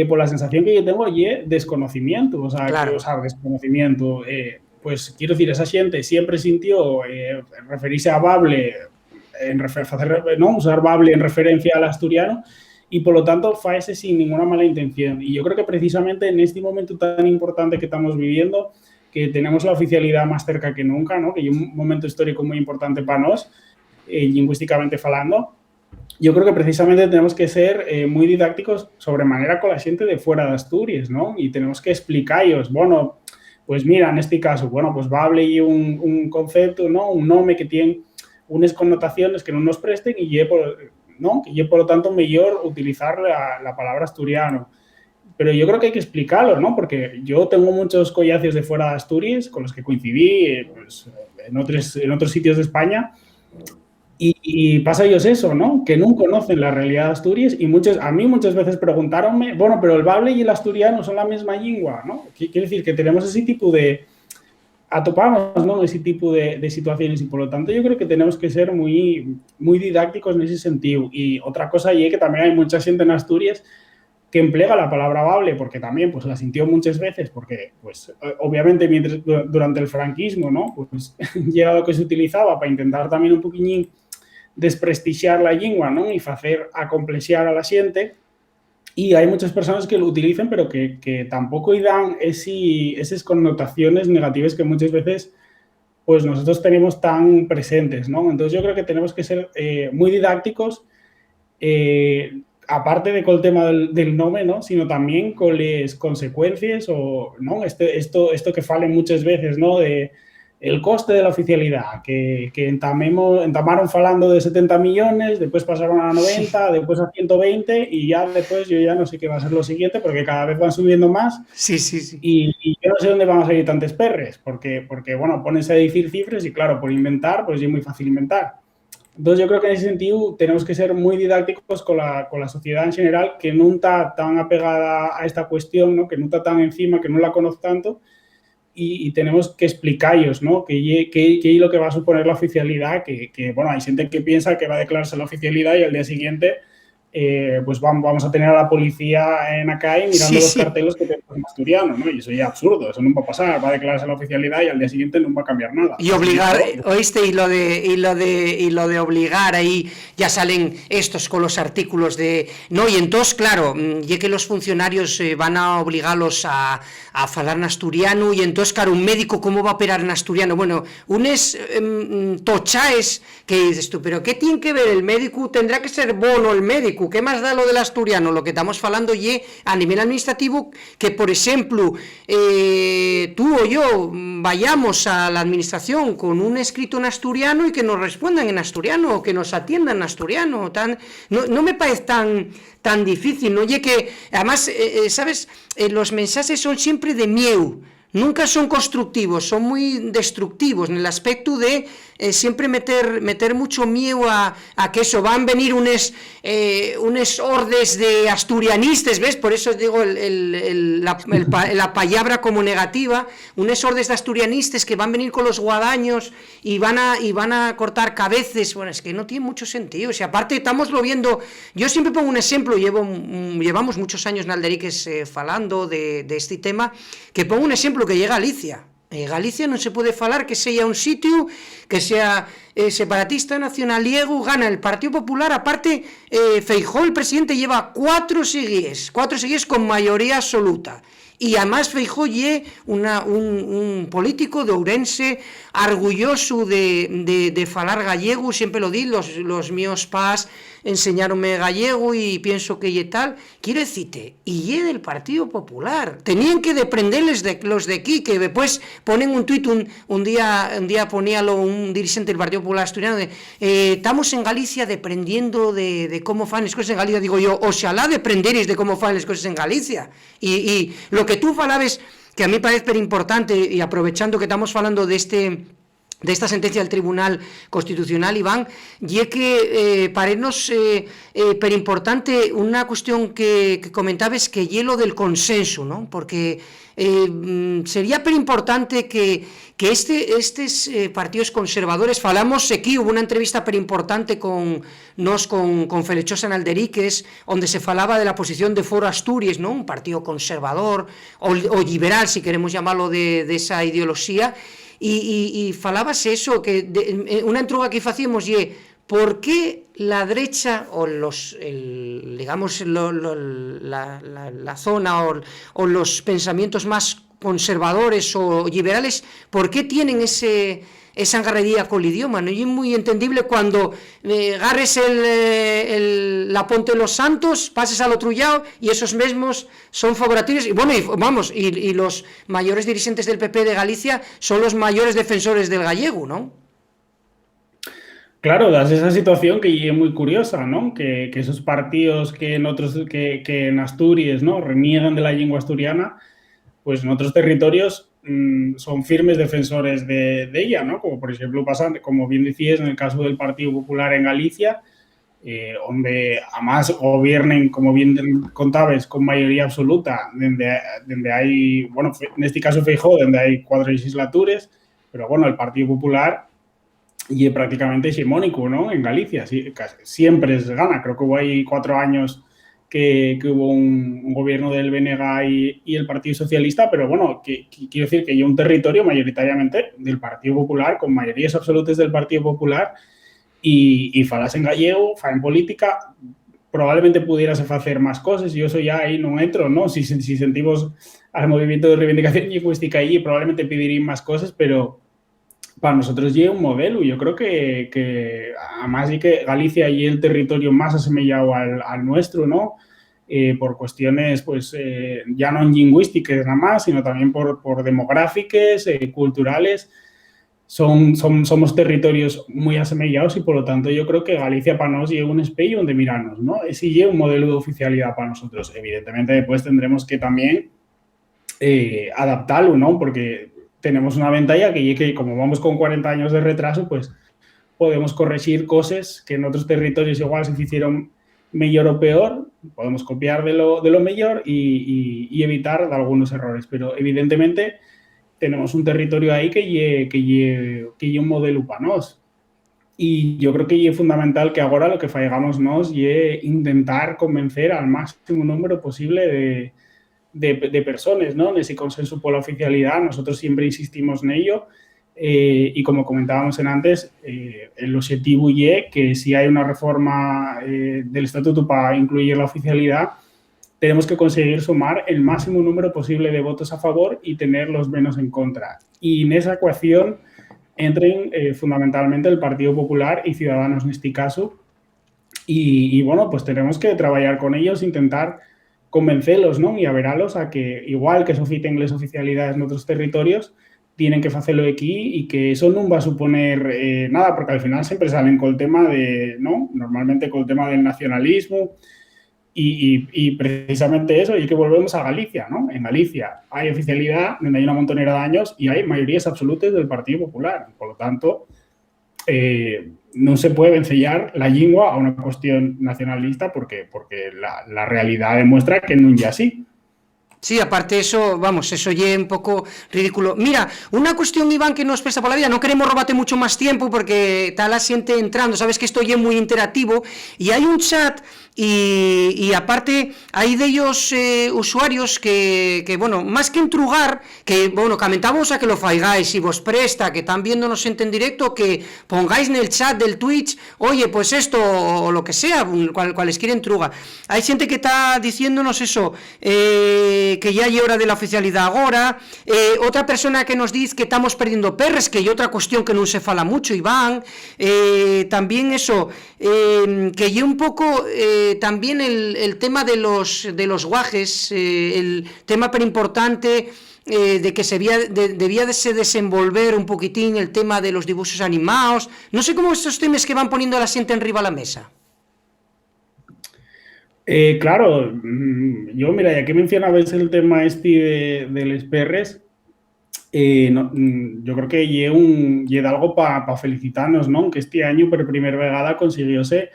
por la sensación que yo tengo, desconocimiento, o sea, claro. desconocimiento. pues, quiero decir, esa xente sempre sintió referirse a Bable, usar Bable en referencia al asturiano, y por lo tanto faese sin ninguna mala intención. Y yo creo que precisamente en este momento tan importante que estamos viviendo, que tenemos la oficialidad más cerca que nunca, ¿no? Que es un momento histórico muy importante para nos, lingüísticamente falando, yo creo que precisamente tenemos que ser muy didácticos sobremanera con la gente de fuera de Asturias, ¿no? Y tenemos que explicarlos, bueno, pues mira, en este caso, bueno, pues va a hablar un concepto, ¿no? Un nombre que tiene unas connotaciones que no nos presten y ¿no? Que por lo tanto mejor utilizar la palabra asturiano. Pero yo creo que hay que explicarlo, ¿no? Porque yo tengo muchos collacios de fuera de Asturias con los que coincidí pues, en otros sitios de España. Y pasa ellos eso, ¿no? Que no conocen la realidad de Asturias y a mí muchas veces preguntaronme, bueno, pero el bable y el asturiano son la misma lengua, ¿no? Quiere decir que tenemos ese tipo de... atopamos, ¿no? Ese tipo de situaciones y por lo tanto yo creo que tenemos que ser muy, muy didácticos en ese sentido. Y otra cosa y es que también hay mucha gente en Asturias que emplea la palabra bable porque también pues la sintió muchas veces porque pues obviamente durante el franquismo, ¿no? Pues llega lo que se utilizaba para intentar también un poquillín desprestigiar la lengua, ¿no? Y hacer acomplexiar a la gente. Y hay muchas personas que lo utilizan, pero que tampoco dan esas connotaciones negativas que muchas veces pues nosotros tenemos tan presentes, ¿no? Entonces yo creo que tenemos que ser muy didácticos, aparte de con el tema del nombre, ¿no? Sino también con las consecuencias o, ¿no? Esto que falen muchas veces, ¿no? De el coste de la oficialidad, que entamaron falando de 70 millones, después pasaron a 90, sí. Después a 120 y ya después yo ya no sé qué va a ser lo siguiente porque cada vez van subiendo más. Sí, sí, sí. Y yo no sé dónde van a salir tantos perres, porque bueno, pones a decir cifras y claro, por inventar, pues es muy fácil inventar. Entonces yo creo que en ese sentido tenemos que ser muy didácticos con la sociedad en general, que no está tan apegada a esta cuestión, ¿no? Que no está tan encima, que no la conoce tanto, y tenemos que explicarlos, ¿no? Que es lo que va a suponer la oficialidad, que bueno, hay gente que piensa que va a declararse la oficialidad y al día siguiente pues vamos a tener a la policía en acá y mirando los carteles que tenemos en asturiano, ¿no? Y eso ya es absurdo, eso no va a pasar, va a declararse la oficialidad y al día siguiente no va a cambiar nada. Y obligar, ¿oíste? Y lo de obligar, ahí ya salen estos con los artículos de... No, y entonces, claro, ya que los funcionarios van a obligarlos a falar en asturiano, y entonces, claro, un médico, ¿cómo va a operar en asturiano? Bueno, unes tochaes que dices tú, pero ¿qué tiene que ver el médico? Tendrá que ser bono el médico. ¿Qué más da lo del asturiano? Lo que estamos falando ye a nivel administrativo que, por ejemplo, tú o yo vayamos a la administración con un escrito en asturiano y que nos respondan en asturiano o que nos atiendan en asturiano. No me parece tan difícil, ¿no? Ye que, además, ¿sabes? Los mensajes son siempre de miedo. Nunca son constructivos, son muy destructivos en el aspecto de siempre meter mucho miedo a que eso, van a venir unes ordes de asturianistas, ¿ves? Por eso digo la palabra como negativa, unes ordes de asturianistas que van a venir con los guadaños y van a cortar cabezas. Bueno, es que no tiene mucho sentido. O sea, aparte estamos viendo, yo siempre pongo un ejemplo, llevamos muchos años en Alderiques falando de este tema, que pongo un ejemplo que llega a Galicia. Galicia non se pode falar que sea un sitio que sea separatista, nacionaliego, gana el Partido Popular, aparte Feijóo, el presidente, lleva 4 seguíes con mayoría absoluta. Y además Feijóo es un político de Ourense orgulloso de falar gallego, siempre lo di, los míos pas enseñaronme gallego y pienso que y tal. Quiero decirte, y es del Partido Popular. Tenían que deprenderles de los de aquí, que después ponen un tuit, un día poníalo un dirigente del Partido Popular asturiano, estamos en Galicia deprendiendo de cómo fan las cosas en Galicia. Digo yo, oxalá deprenderéis de cómo fan las cosas en Galicia. Y lo que tú falabes, que a mí parece importante, y aprovechando que estamos hablando de esta sentencia del Tribunal Constitucional, Iván, y es que parenos per importante una cuestión que comentabas que hielo del consenso, ¿no? Porque sería per importante que estos partidos conservadores, falamos aquí, hubo una entrevista per importante con Felechosa Nalderíquez, donde se falaba de la posición de Foro Asturias, ¿no? Un partido conservador o liberal, si queremos llamarlo de esa ideología. Y falabas eso, que una entruga que facíamos y ¿por qué la derecha o digamos la zona o los pensamientos más conservadores o liberales, por qué tienen esa engarrería con el idioma? No es muy entendible cuando agarres la Ponte de los Santos, pases al otro lado y esos mismos son favorativos. Y bueno, y los mayores dirigentes del PP de Galicia son los mayores defensores del gallego, ¿no? Claro, das esa situación que es muy curiosa, ¿no? Que esos partidos que en Asturias, ¿no?, reniegan de la lengua asturiana, pues en otros territorios son firmes defensores de ella, ¿no? Como por ejemplo pasa, como bien decías, en el caso del Partido Popular en Galicia, donde además gobiernen, como bien contabas, con mayoría absoluta, donde hay, bueno, en este caso Feijóo, donde hay 4 legislaturas, pero bueno, el Partido Popular y prácticamente hegemónico, ¿no? En Galicia, siempre es gana. Creo que hubo ahí 4 años que hubo un gobierno del BNG y el Partido Socialista, pero bueno, quiero decir que hay un territorio mayoritariamente del Partido Popular, con mayorías absolutas del Partido Popular, y falas en gallego, fa en política, probablemente pudiérase hacer más cosas, y eso ya ahí no entro, ¿no? Si sentimos al movimiento de reivindicación lingüística allí, probablemente pedirían más cosas, pero para nosotros ya es un modelo. Yo creo que además sí que Galicia y el territorio más asemejado al nuestro, ¿no? Por cuestiones, pues, ya no lingüísticas nada más, sino también por demográficas, culturales. Somos territorios muy asemejados y por lo tanto yo creo que Galicia para nosotros llega un espejo donde mirarnos, ¿no? Ese llega un modelo de oficialidad para nosotros. Evidentemente después tendremos que también adaptarlo, ¿no? Porque tenemos una ventaja que como vamos con 40 años de retraso, pues podemos corregir cosas que en otros territorios igual se hicieron mejor o peor, podemos copiar de lo mejor y evitar algunos errores, pero evidentemente tenemos un territorio ahí que es un modelo para nosotros. Y yo creo que es fundamental que ahora lo que fallamos nos es intentar convencer al máximo número posible de personas, ¿no? En ese consenso por la oficialidad, nosotros siempre insistimos en ello, y como comentábamos antes, el objetivo es que si hay una reforma del estatuto para incluir la oficialidad, tenemos que conseguir sumar el máximo número posible de votos a favor y tener los menos en contra. Y en esa ecuación entren fundamentalmente el Partido Popular y Ciudadanos en este caso, y bueno, pues tenemos que trabajar con ellos, intentar convencerlos, ¿no? Y averalos a que, igual que sofiten las oficialidades en otros territorios, tienen que hacerlo aquí y que eso no va a suponer nada, porque al final siempre salen con el tema ¿no? Normalmente con el tema del nacionalismo y precisamente eso, y que volvemos a Galicia, ¿no? En Galicia hay oficialidad, donde hay una montonera de años y hay mayorías absolutas del Partido Popular. Por lo tanto, no se puede vencellar la lengua a una cuestión nacionalista porque la realidad demuestra que no es así. Sí, aparte eso, vamos, eso ya es un poco ridículo. Mira, una cuestión, Iván, que nos pesa por la vida, no queremos robarte mucho más tiempo porque está la gente entrando, sabes que esto ya es muy interactivo y hay un chat y aparte hay de ellos usuarios que, bueno, más que entrugar, que, bueno, comentamos a que lo faigáis y vos presta, que están viéndonos en directo, que pongáis en el chat del Twitch, oye, pues esto o lo que sea, cualesquiera entruga. Hay gente que está diciéndonos eso, que ya hay hora de la oficialidad ahora, otra persona que nos dice que estamos perdiendo perres, que hay otra cuestión que no se fala mucho, Iván, también eso, que hay un poco también el tema de los guajes, el tema pero importante de que debía de se desenvolver un poquitín el tema de los dibujos animados, no sé cómo estos temas que van poniendo a la gente arriba a la mesa. Claro, yo mira, ya que mencionabais el tema de los perres, yo creo que lle algo para felicitarnos, ¿no? Que este año por primera vegada consiguióse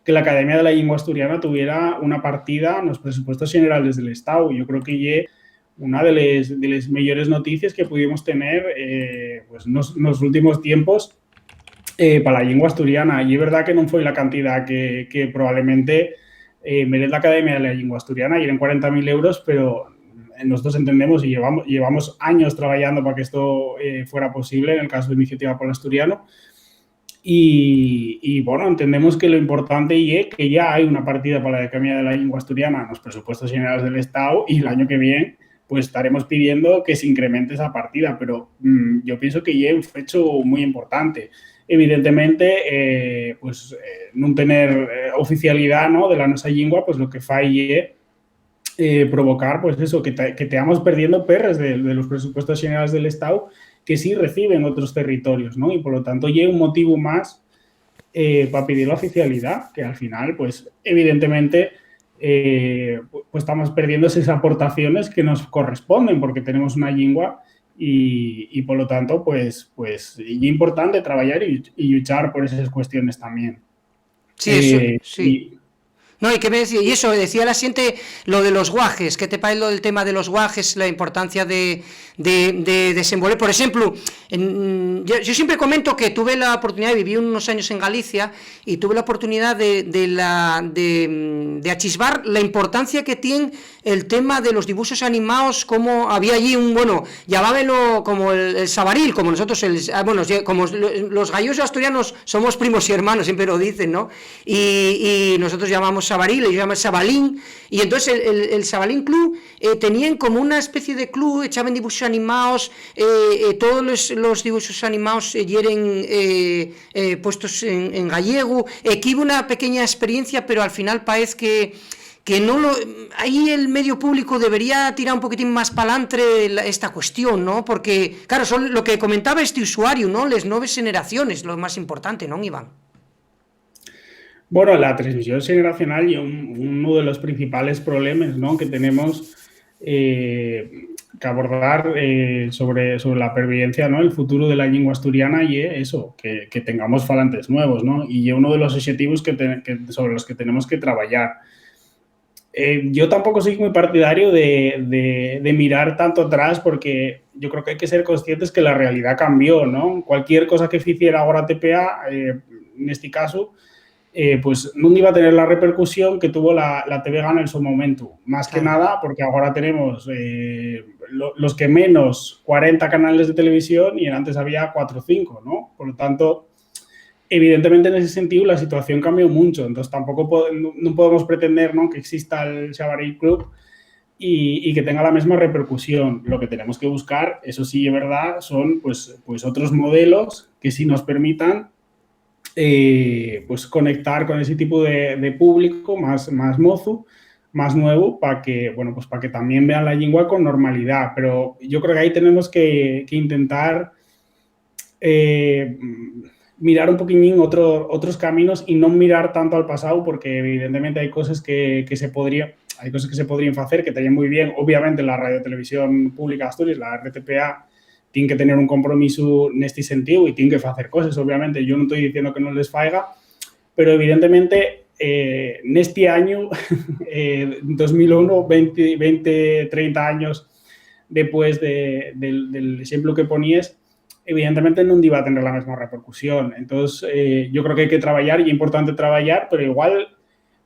que la Academia de la Lengua Asturiana tuviera una partida en los presupuestos generales del Estado. Yo creo que lle una de las mejores noticias que pudimos tener pues en los últimos tiempos para la lengua asturiana. Y es verdad que no fue la cantidad que probablemente merece la Academia de la Lengua Asturiana, y eran 40.000 euros, pero nosotros entendemos y llevamos años trabajando para que esto fuera posible en el caso de Iniciativa por el Asturiano. Y bueno, entendemos que lo importante es que ya hay una partida para la Academia de la Lengua Asturiana en los presupuestos generales del Estado, y el año que viene pues estaremos pidiendo que se incremente esa partida, pero yo pienso que ya es un hecho muy importante. Evidentemente, no tener oficialidad, ¿no?, de la nuestra lengua, pues lo que falle provocar, pues eso, que te perdiendo perres de los presupuestos generales del Estado que sí reciben otros territorios, ¿no? Y por lo tanto, ya un motivo más para pedir la oficialidad, que al final, pues evidentemente, pues estamos perdiendo esas aportaciones que nos corresponden porque tenemos una lengua. Y por lo tanto, pues es importante trabajar y luchar por esas cuestiones también. Sí, eso, sí. No, y que me decía, y eso, decía la siguiente, lo de los guajes, ¿qué te parece lo del tema de los guajes, la importancia de desenvolver? Por ejemplo, yo siempre comento que tuve la oportunidad, viví unos años en Galicia, y tuve la oportunidad de achisbar la importancia que tiene el tema de los dibujos animados, como había allí bueno, llamábelo como el sabaril, como nosotros, como los gallegos y asturianos somos primos y hermanos, siempre lo dicen, ¿no? Y nosotros llamamos sabaril, ellos llaman sabalín, y entonces el Sabalín Club tenían como una especie de club, echaban dibujos animados, todos los dibujos animados eran puestos en gallego, que hubo una pequeña experiencia, pero al final parece que no ahí el medio público debería tirar un poquitín más para adelante esta cuestión, ¿no? Porque, claro, son lo que comentaba este usuario, ¿no? Las nuevas generaciones, lo más importante, ¿no, Iván? Bueno, la transmisión generacional y uno de los principales problemas, ¿no?, que tenemos que abordar sobre la pervivencia, ¿no?, el futuro de la lengua asturiana, y eso, que tengamos falantes nuevos, ¿no? Y es uno de los objetivos sobre los que tenemos que trabajar. Yo tampoco soy muy partidario de mirar tanto atrás, porque yo creo que hay que ser conscientes que la realidad cambió, ¿no? Cualquier cosa que hiciera ahora TPA, en este caso, pues no iba a tener la repercusión que tuvo la TV Gana en su momento. Más que nada porque ahora tenemos los que menos 40 canales de televisión, y antes había 4 o 5, ¿no? Por lo tanto, evidentemente en ese sentido la situación cambió mucho. Entonces tampoco no podemos pretender, ¿no?, que exista el Sabaril Club y que tenga la misma repercusión. Lo que tenemos que buscar, eso sí es verdad, son pues otros modelos que sí nos permitan pues conectar con ese tipo de público más mozo, más nuevo, para que también vean la lengua con normalidad. Pero yo creo que ahí tenemos que intentar mirar un poquitín otros caminos y no mirar tanto al pasado, porque evidentemente hay cosas que se podrían hacer que estarían muy bien. Obviamente la radiotelevisión pública de Asturias, la RTPA, tienen que tener un compromiso en este sentido y tienen que hacer cosas. Obviamente yo no estoy diciendo que no les faiga, pero evidentemente en este año, 2001, 20, 30 años después del ejemplo que ponías, evidentemente no iba a tener la misma repercusión. Entonces yo creo que hay que trabajar, y es importante trabajar, pero igual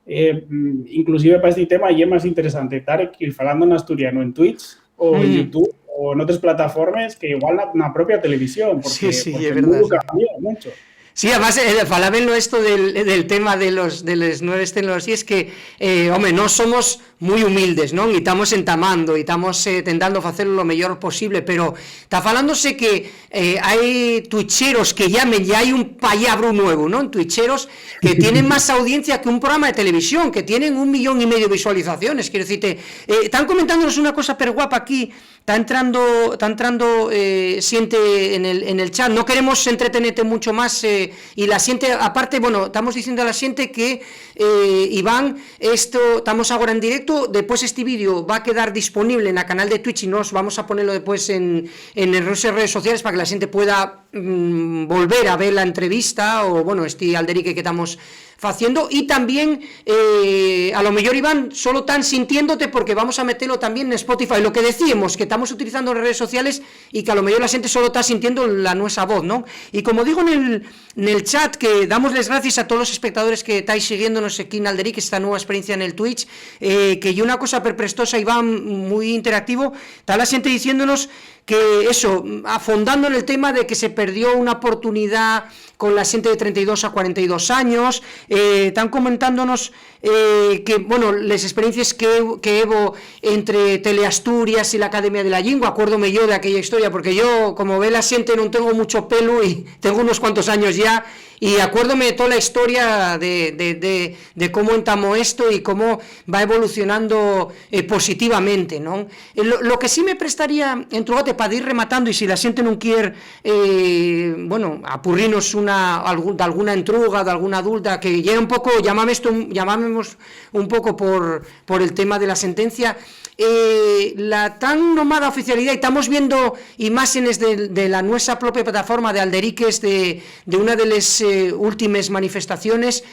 inclusive para este tema y es más interesante estar hablando en asturiano en Twitch o en YouTube o en otras plataformas que igual la propia televisión, porque, sí, porque es verdad, cambió mucho. Sí, además, falabelo esto del tema de las nuevas tecnologías, que, hombre, no somos muy humildes, ¿no? Y estamos entamando, y estamos intentando hacerlo lo mejor posible, pero está falándose que hay twitcheros que ya hay un payabro nuevo, ¿no? En twitcheros que tienen más audiencia que un programa de televisión, que tienen 1,5 millones de visualizaciones. Quiero decirte, están comentándonos una cosa per guapa aquí, está entrando siente en el chat. No queremos entretenerte mucho más y la siente, aparte, bueno, estamos diciendo a la siente que Iván, estamos ahora en directo, después este vídeo va a quedar disponible en el canal de Twitch y nos vamos a ponerlo después en nuestras redes sociales para que la gente pueda volver a ver la entrevista o, bueno, este alderique que estamos haciendo, y también a lo mejor, Iván, solo están sintiéndote porque vamos a meterlo también en Spotify, lo que decíamos, que estamos utilizando en redes sociales y que a lo mejor la gente solo está sintiendo la nuestra voz, ¿no? Y como digo en el chat, que damos las gracias a todos los espectadores que estáis siguiéndonos aquí en Alderique, esta nueva experiencia en el Twitch, que hay una cosa perprestosa, Iván, muy interactivo, está la gente diciéndonos que eso, afondando en el tema de que se perdió una oportunidad con la gente de 32 a 42 años, están comentándonos que, bueno, las experiencias que hubo entre Teleasturias y la Academia de la Lingua, acuérdome yo de aquella historia, porque yo, como ve la gente, no tengo mucho pelo y tengo unos cuantos años ya, y acuérdome de toda la historia de cómo entamó esto y cómo va evolucionando positivamente, ¿no? Lo que sí me prestaría, entregate, para ir rematando, y si la gente no quiere, bueno, apurrirnos de alguna entruga, de alguna duda, que ya un poco, llamámos un poco por el tema de la sentencia, la tan nomada oficialidad, y estamos viendo imágenes de la nuestra propia plataforma de Alderiques de una de las últimas manifestaciones.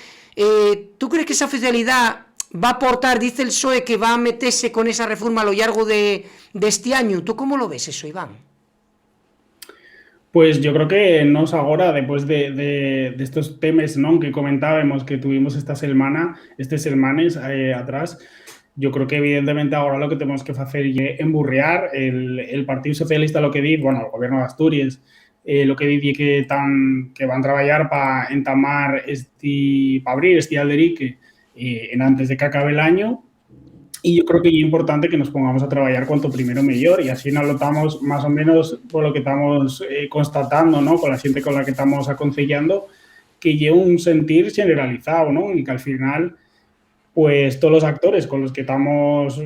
¿Tú crees que esa oficialidad va a aportar, dice el PSOE, que va a meterse con esa reforma a lo largo de este año? ¿Tú cómo lo ves eso, Iván? Pues yo creo que nos agora, después de estos temas, ¿no?, que comentábamos que tuvimos estas semanas atrás, yo creo que evidentemente ahora lo que tenemos que hacer es emburrear el Partido Socialista, lo que dice, bueno, el Gobierno de Asturias, lo que dice que van a trabajar para entamar para abrir este alderique antes de que acabe el año. Y yo creo que es importante que nos pongamos a trabajar cuanto primero mejor, y así nos lo estamos más o menos por lo que estamos constatando, ¿no?, con la gente con la que estamos aconsejando, que lleva un sentir generalizado, ¿no?, y que al final, pues todos los actores con los que estamos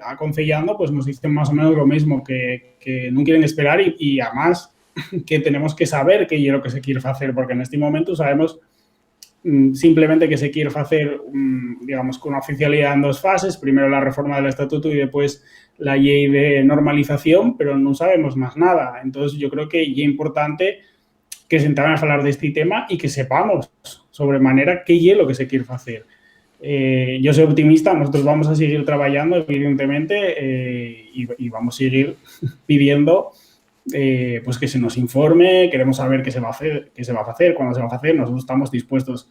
aconsejando, pues nos dicen más o menos lo mismo, que no quieren esperar y además que tenemos que saber qué es lo que se quiere hacer, porque en este momento sabemos simplemente que se quiere hacer, digamos, con una oficialidad en dos fases, primero la reforma del estatuto y después la ley de normalización, pero no sabemos más nada. Entonces yo creo que es importante que sentamos a hablar de este tema y que sepamos sobremanera qué es lo que se quiere hacer. Yo soy optimista, nosotros vamos a seguir trabajando, evidentemente, y vamos a seguir pidiendo pues que se nos informe, queremos saber qué se va a hacer, cuándo se va a hacer. Nosotros estamos dispuestos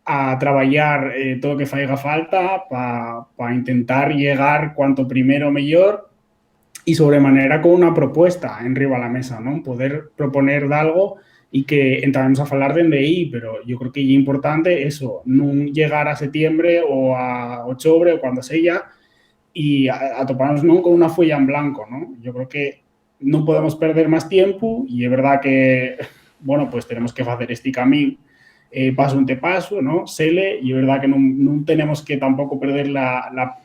a trabajar todo lo que haga falta para intentar llegar cuanto primero mejor, y sobremanera con una propuesta enriba a la mesa, ¿no? Poder proponer de algo y que entraremos a hablar de ahí, pero yo creo que es importante eso, no llegar a septiembre o a octubre o cuando sea y a toparnos, ¿no?, con una folla en blanco, ¿no? Yo creo que no podemos perder más tiempo, y es verdad que, bueno, pues tenemos que hacer este camino paso ante paso, ¿no? Sele, y es verdad que no tenemos que tampoco perder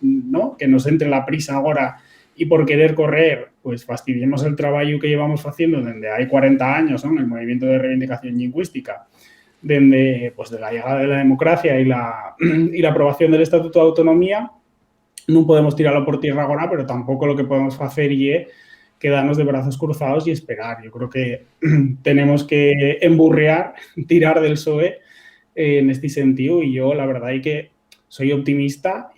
¿no?, que nos entre la prisa ahora y por querer correr, pues fastidiemos el trabajo que llevamos haciendo desde hay 40 años, ¿no?, en el movimiento de reivindicación lingüística, desde pues, de la llegada de la democracia y la aprobación del Estatuto de Autonomía. No podemos tirarlo por tierra ahora, pero tampoco lo que podemos hacer es quedarnos de brazos cruzados y esperar. Yo creo que tenemos que emburrear, tirar del PSOE en este sentido, y yo la verdad es que soy optimista,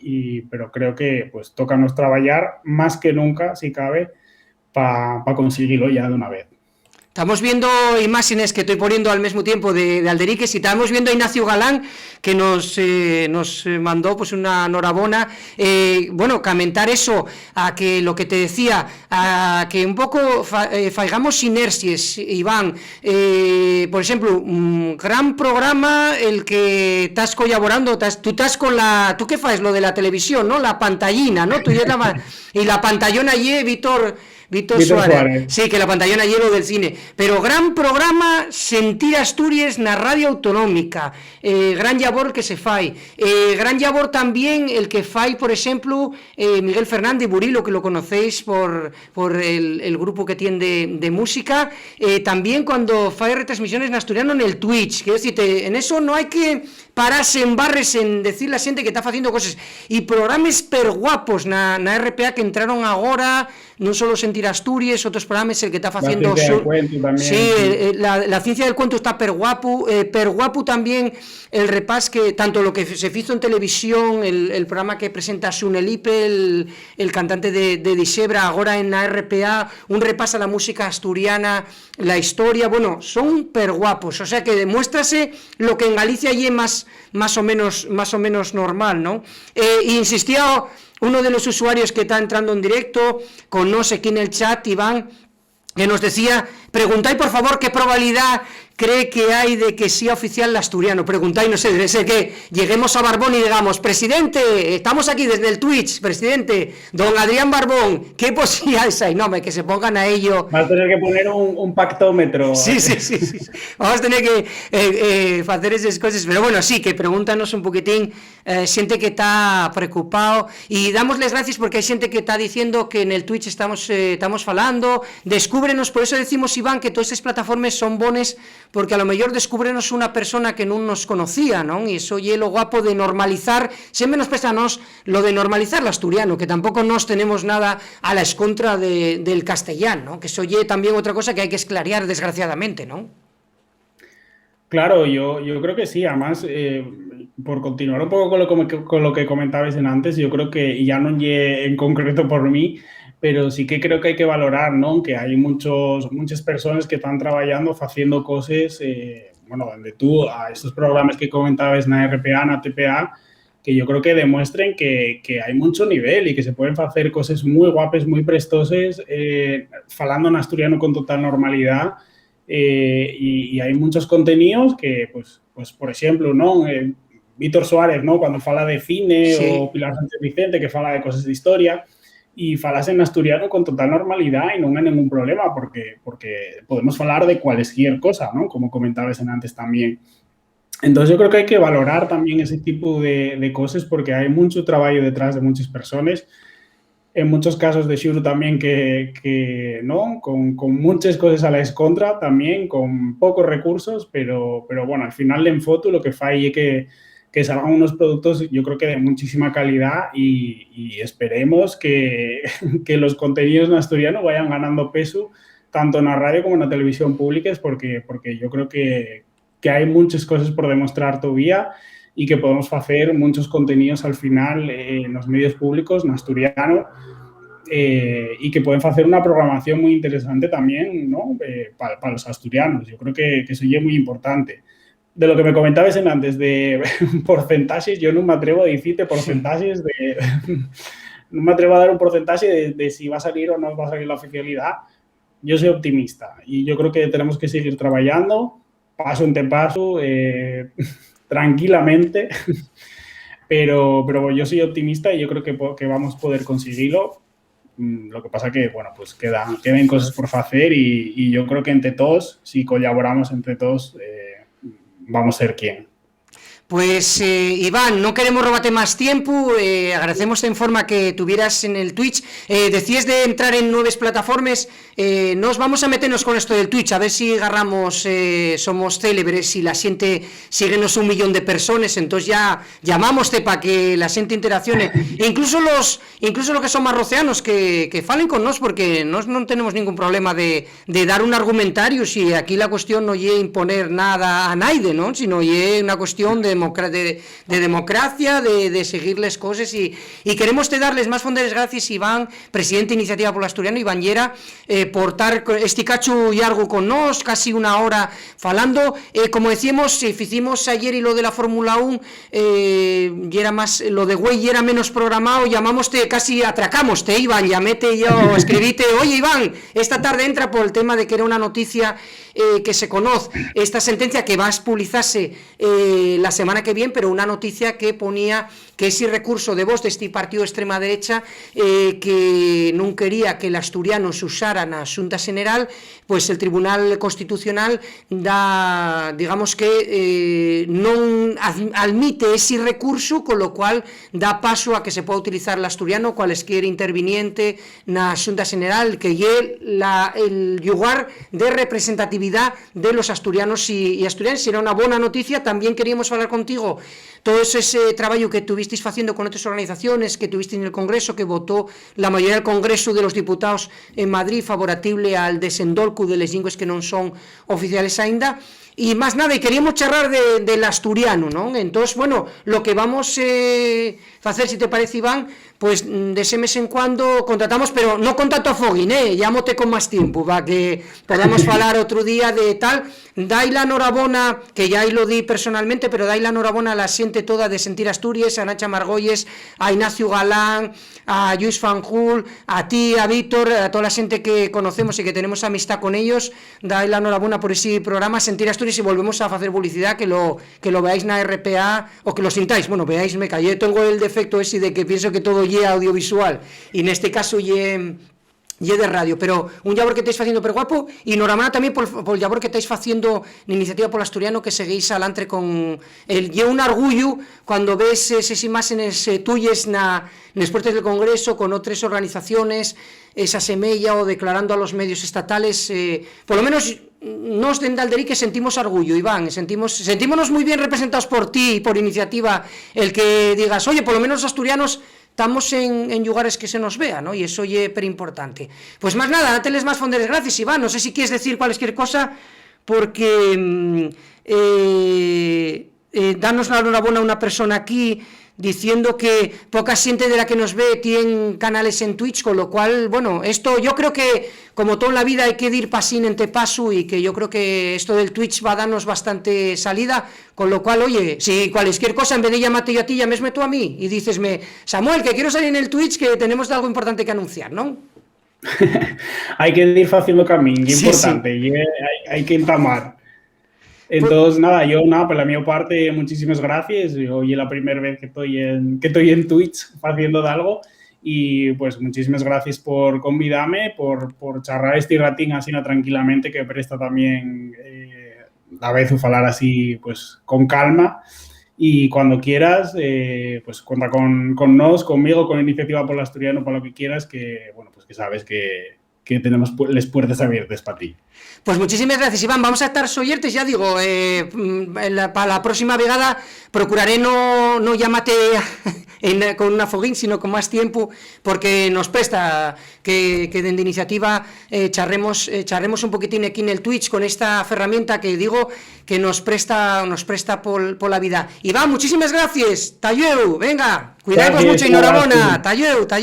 pero creo que pues tócanos trabajar más que nunca, si cabe, para conseguirlo ya de una vez. Estamos viendo imágenes que estoy poniendo al mismo tiempo de Alderiques, y estamos viendo a Ignacio Galán, que nos mandó pues una enhorabuena. Bueno, comentar eso, a que lo que te decía, a que un poco faigamos inercies, Iván. Por ejemplo, un gran programa el que estás colaborando, tú estás con ¿tú qué faes? Lo de la televisión, ¿no? La pantallina, ¿no? Y la pantallona allí, Víctor Víctor Suárez. Sí, que la pantallona hielo del cine. Pero gran programa Sentir Asturias na Radio Autonómica. Gran labor que se fai. Gran labor también el que fai, por ejemplo, Miguel Fernández Burilo, que lo conocéis por el grupo que tiene de música. También cuando fai retransmisiones en asturiano en el Twitch. Quiero decirte, en eso no hay que pararse en barres en decir la xente que está haciendo cosas. Y programas per guapos na RPA que entraron agora, non solo Sentir Asturias, outros programas el que está facendo la ciencia del cuento está per guapo tamén el repás que tanto lo que se fizo en televisión, el programa que presenta Xune Lipe, el cantante de Dixebra, agora en la RPA, un repás a la música asturiana, la historia, bueno, son per guapos, o sea que demuéstrase lo que en Galicia hay más o menos normal, ¿no? Insistía uno de los usuarios que está entrando en directo con no sé quién en el chat, Iván, que nos decía, preguntáis por favor qué probabilidad cree que hay de que sea oficial el asturiano. Preguntáis, no sé, debe ser que lleguemos a Barbón y digamos, presidente, estamos aquí desde el Twitch, presidente, don Adrián Barbón, ¿qué posibilidades hay? No, que se pongan a ello. Vas a tener que poner un pactómetro. Sí. Vamos a tener que hacer esas cosas, pero bueno, sí, que pregúntanos un poquitín, gente que está preocupado, y damosles gracias porque hay gente que está diciendo que en el Twitch estamos falando, descúbrenos, por eso decimos, Iván, que todas estas plataformas son bones, porque a lo mejor descúbrenos una persona que no nos conocía, ¿no? Y eso es lo guapo de normalizar, sin menospreciarnos lo de normalizar el asturiano, que tampoco nos tenemos nada a la escontra del castellano, ¿no? Que eso es también otra cosa que hay que esclarear, desgraciadamente, ¿no? Claro, yo creo que sí, además, por continuar un poco con lo que comentabais en antes, yo creo que, y ya no en concreto por mí, pero sí que creo que hay que valorar, ¿no? Que hay muchas personas que están trabajando, haciendo cosas, donde tú, a estos programas que comentabas en la RPA, en la TPA, que yo creo que demuestren que hay mucho nivel y que se pueden hacer cosas muy guapas, muy prestosas, falando en asturiano con total normalidad, y hay muchos contenidos que, pues por ejemplo, ¿no? Víctor Suárez, ¿no? Cuando fala de cine, sí. O Pilar Sánchez Vicente, que fala de cosas de historia, y falas en asturiano con total normalidad y no hay ningún problema porque podemos hablar de cualquier cosa, ¿no? Como comentabas antes también. Entonces yo creo que hay que valorar también ese tipo de cosas porque hay mucho trabajo detrás de muchas personas. En muchos casos de Xuru también que ¿no? Con muchas cosas a la escontra también, con pocos recursos, pero bueno, al final en foto lo que falla es que salgan unos productos, yo creo que de muchísima calidad y esperemos que los contenidos en asturiano vayan ganando peso tanto en la radio como en la televisión públicas porque yo creo que hay muchas cosas por demostrar todavía y que podemos hacer muchos contenidos al final en los medios públicos en asturiano y que pueden hacer una programación muy interesante también, ¿no? Para los asturianos. Yo creo que eso ya es muy importante. De lo que me comentabas antes de porcentajes, yo no me atrevo a decirte porcentajes no me atrevo a dar un porcentaje de si va a salir o no va a salir la oficialidad. Yo soy optimista y yo creo que tenemos que seguir trabajando paso ante paso, tranquilamente, pero yo soy optimista y yo creo que vamos a poder conseguirlo. Lo que pasa que, bueno, pues quedan cosas por hacer y yo creo que entre todos, si colaboramos entre todos, vamos a ser quien. Pues Iván, no queremos robarte más tiempo, agradecemos en forma que tuvieras en el Twitch, decías de entrar en nuevas plataformas, nos vamos a meternos con esto del Twitch, a ver si agarramos, somos célebres y la gente síguenos 1 millón de personas, entonces ya llamámoste para que la gente interaccione, incluso los que son más roceanos que falen con nos, porque no tenemos ningún problema de dar un argumentario, si aquí la cuestión no es imponer nada a nadie, ¿no? Sino es una cuestión de democracia, de seguirles cosas y queremos darles más fondes gracias, Iván, presidente de Iniciativa por Asturiano, Iván Llera, por estar este cacho y algo con nos, casi 1 hora falando, como decíamos, hicimos ayer y lo de la Fórmula 1 y era más, lo de güey era menos programado, llamámoste, casi atracamoste, Iván, llamete yo, escribite, oye Iván, esta tarde entra por el tema de que era una noticia que se conoce, esta sentencia que va a expulsarse la semana semana que viene, pero una noticia que ponía que ese recurso de Vox, de este partido de extrema derecha, que non quería que el asturiano se usara na Xunta General, pues el Tribunal Constitucional da, digamos que non admite ese recurso, con lo cual da paso a que se pueda utilizar el asturiano cualesquier interviniente na Xunta General, que lle el lugar de representatividad de los asturianos y asturianas. Será una buena noticia. También queríamos hablar contigo todo ese trabajo que tuvisteis haciendo con otras organizaciones, que tuvisteis en el Congreso, que votó la mayoría del Congreso de los Diputados en Madrid favorable al desendolco de les lingües que non son oficiales aínda. Y más nada, y queríamos charlar del asturiano, ¿no? Entonces, bueno, lo que vamos a hacer, si te parece, Iván, pues de ese mes en cuando contratamos, pero no con tanto foguín, llámote con más tiempo, para que podamos hablar otro día de tal. Dai la enhorabona, que ya ahí lo di personalmente, pero dai la enhorabona a la xente toda de Sentir Asturias, a Nacha Margolles, a Ignacio Galán, a Lluís Fanjul, a ti, a Víctor, a toda la xente que conocemos y que tenemos amistad con ellos. Dai la enhorabona por ese programa Sentir Asturias, y volvemos a hacer publicidad, que lo veáis na RPA, o que lo sintáis. Bueno, veáis, me callé, tengo el defecto ese de que pienso que todo lle audiovisual, y en este caso lle de radio, pero un labor que estáis haciendo per guapo, y enhoramana también por el labor que estáis haciendo en Iniciativa por Asturiano, que seguís adelante con el lle un orgullo cuando ves esas imágenes tuyes nes puertas del Congreso con otras organizaciones, esa semella o declarando a los medios estatales, por lo menos nos de Alderic que sentimos orgullo, Iván, sentímonos muy bien representados por ti y por Iniciativa, el que digas, oye, por lo menos los asturianos estamos en lugares que se nos vea, ¿no? Y eso es súper importante. Pues más nada, dánteles más fonderes gracias, Iván. No sé si quieres decir cualquier cosa, porque danos la enhorabuena a una persona aquí diciendo que poca gente de la que nos ve tiene canales en Twitch, con lo cual, bueno, esto yo creo que, como todo en la vida, hay que ir pasín en te paso, y que yo creo que esto del Twitch va a darnos bastante salida, con lo cual, oye, si cualquier cosa, en vez de llamarte yo a ti, llamesme tú a mí, y dicesme, Samuel, que quiero salir en el Twitch, que tenemos algo importante que anunciar, ¿no? Hay que ir haciendo camino, es importante, sí. Hay que entamar. Entonces, nada, por la mi parte, muchísimas gracias. Hoy es la primera vez que estoy en Twitch haciendo de algo, y pues muchísimas gracias por convidarme, por charlar este ratín así tranquilamente, que presta también a veces hablar así pues con calma, y cuando quieras pues cuenta con nos, conmigo, con Iniciativa por el Asturiano, para lo que quieras, que bueno, pues que sabes que tenemos las puertas abiertas para ti. Pues muchísimas gracias, Iván. Vamos a estar soyertes, ya digo, para la próxima vegada procuraré no llámate con una foguín, sino con más tiempo, porque nos presta que desde Iniciativa charremos un poquitín aquí en el Twitch con esta herramienta que digo que nos presta por la vida. Iván, muchísimas gracias. Talleu, venga, cuidaos mucho, enhorabuena. Talleu.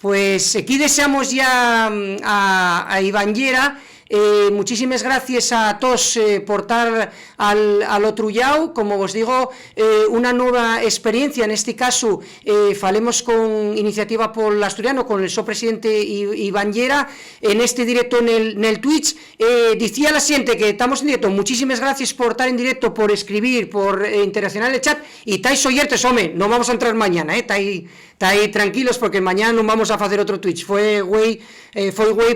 Pues aquí deseamos ya a Iván Llera. Muchísimas gracias a todos por estar al otro lado. Como os digo, una nueva experiencia, en este caso falemos con Iniciativa por el Asturiano, con el presidente Iván Llera, en este directo en el Twitch. Decía la siguiente que estamos en directo. Muchísimas gracias por estar en directo, por escribir, por interaccionar en el chat, y estáis oyentes, hombre, no vamos a entrar mañana, está ahí tranquilos, porque mañana no vamos a hacer otro Twitch. Fue güey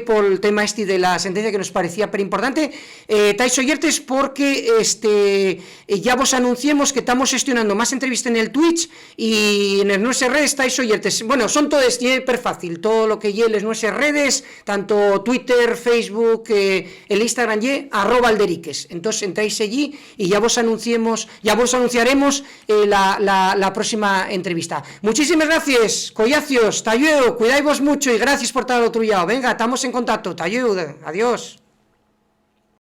por el tema de la sentencia, que nos parecía pero importante. Estáis oyentes porque ya vos anunciemos que estamos gestionando más entrevistas en el Twitch, y en nuestras redes estáis oyentes. Bueno, son todos per fácil, todo lo que en nuestras redes, tanto Twitter, Facebook, el Instagram @alderiques. Entonces entráis allí y ya vos anunciaremos la próxima entrevista. Muchísimas gracias, collacios, talleu, cuidáis mucho y gracias por estar al otro lado. Venga, estamos en contacto, talleu, adiós.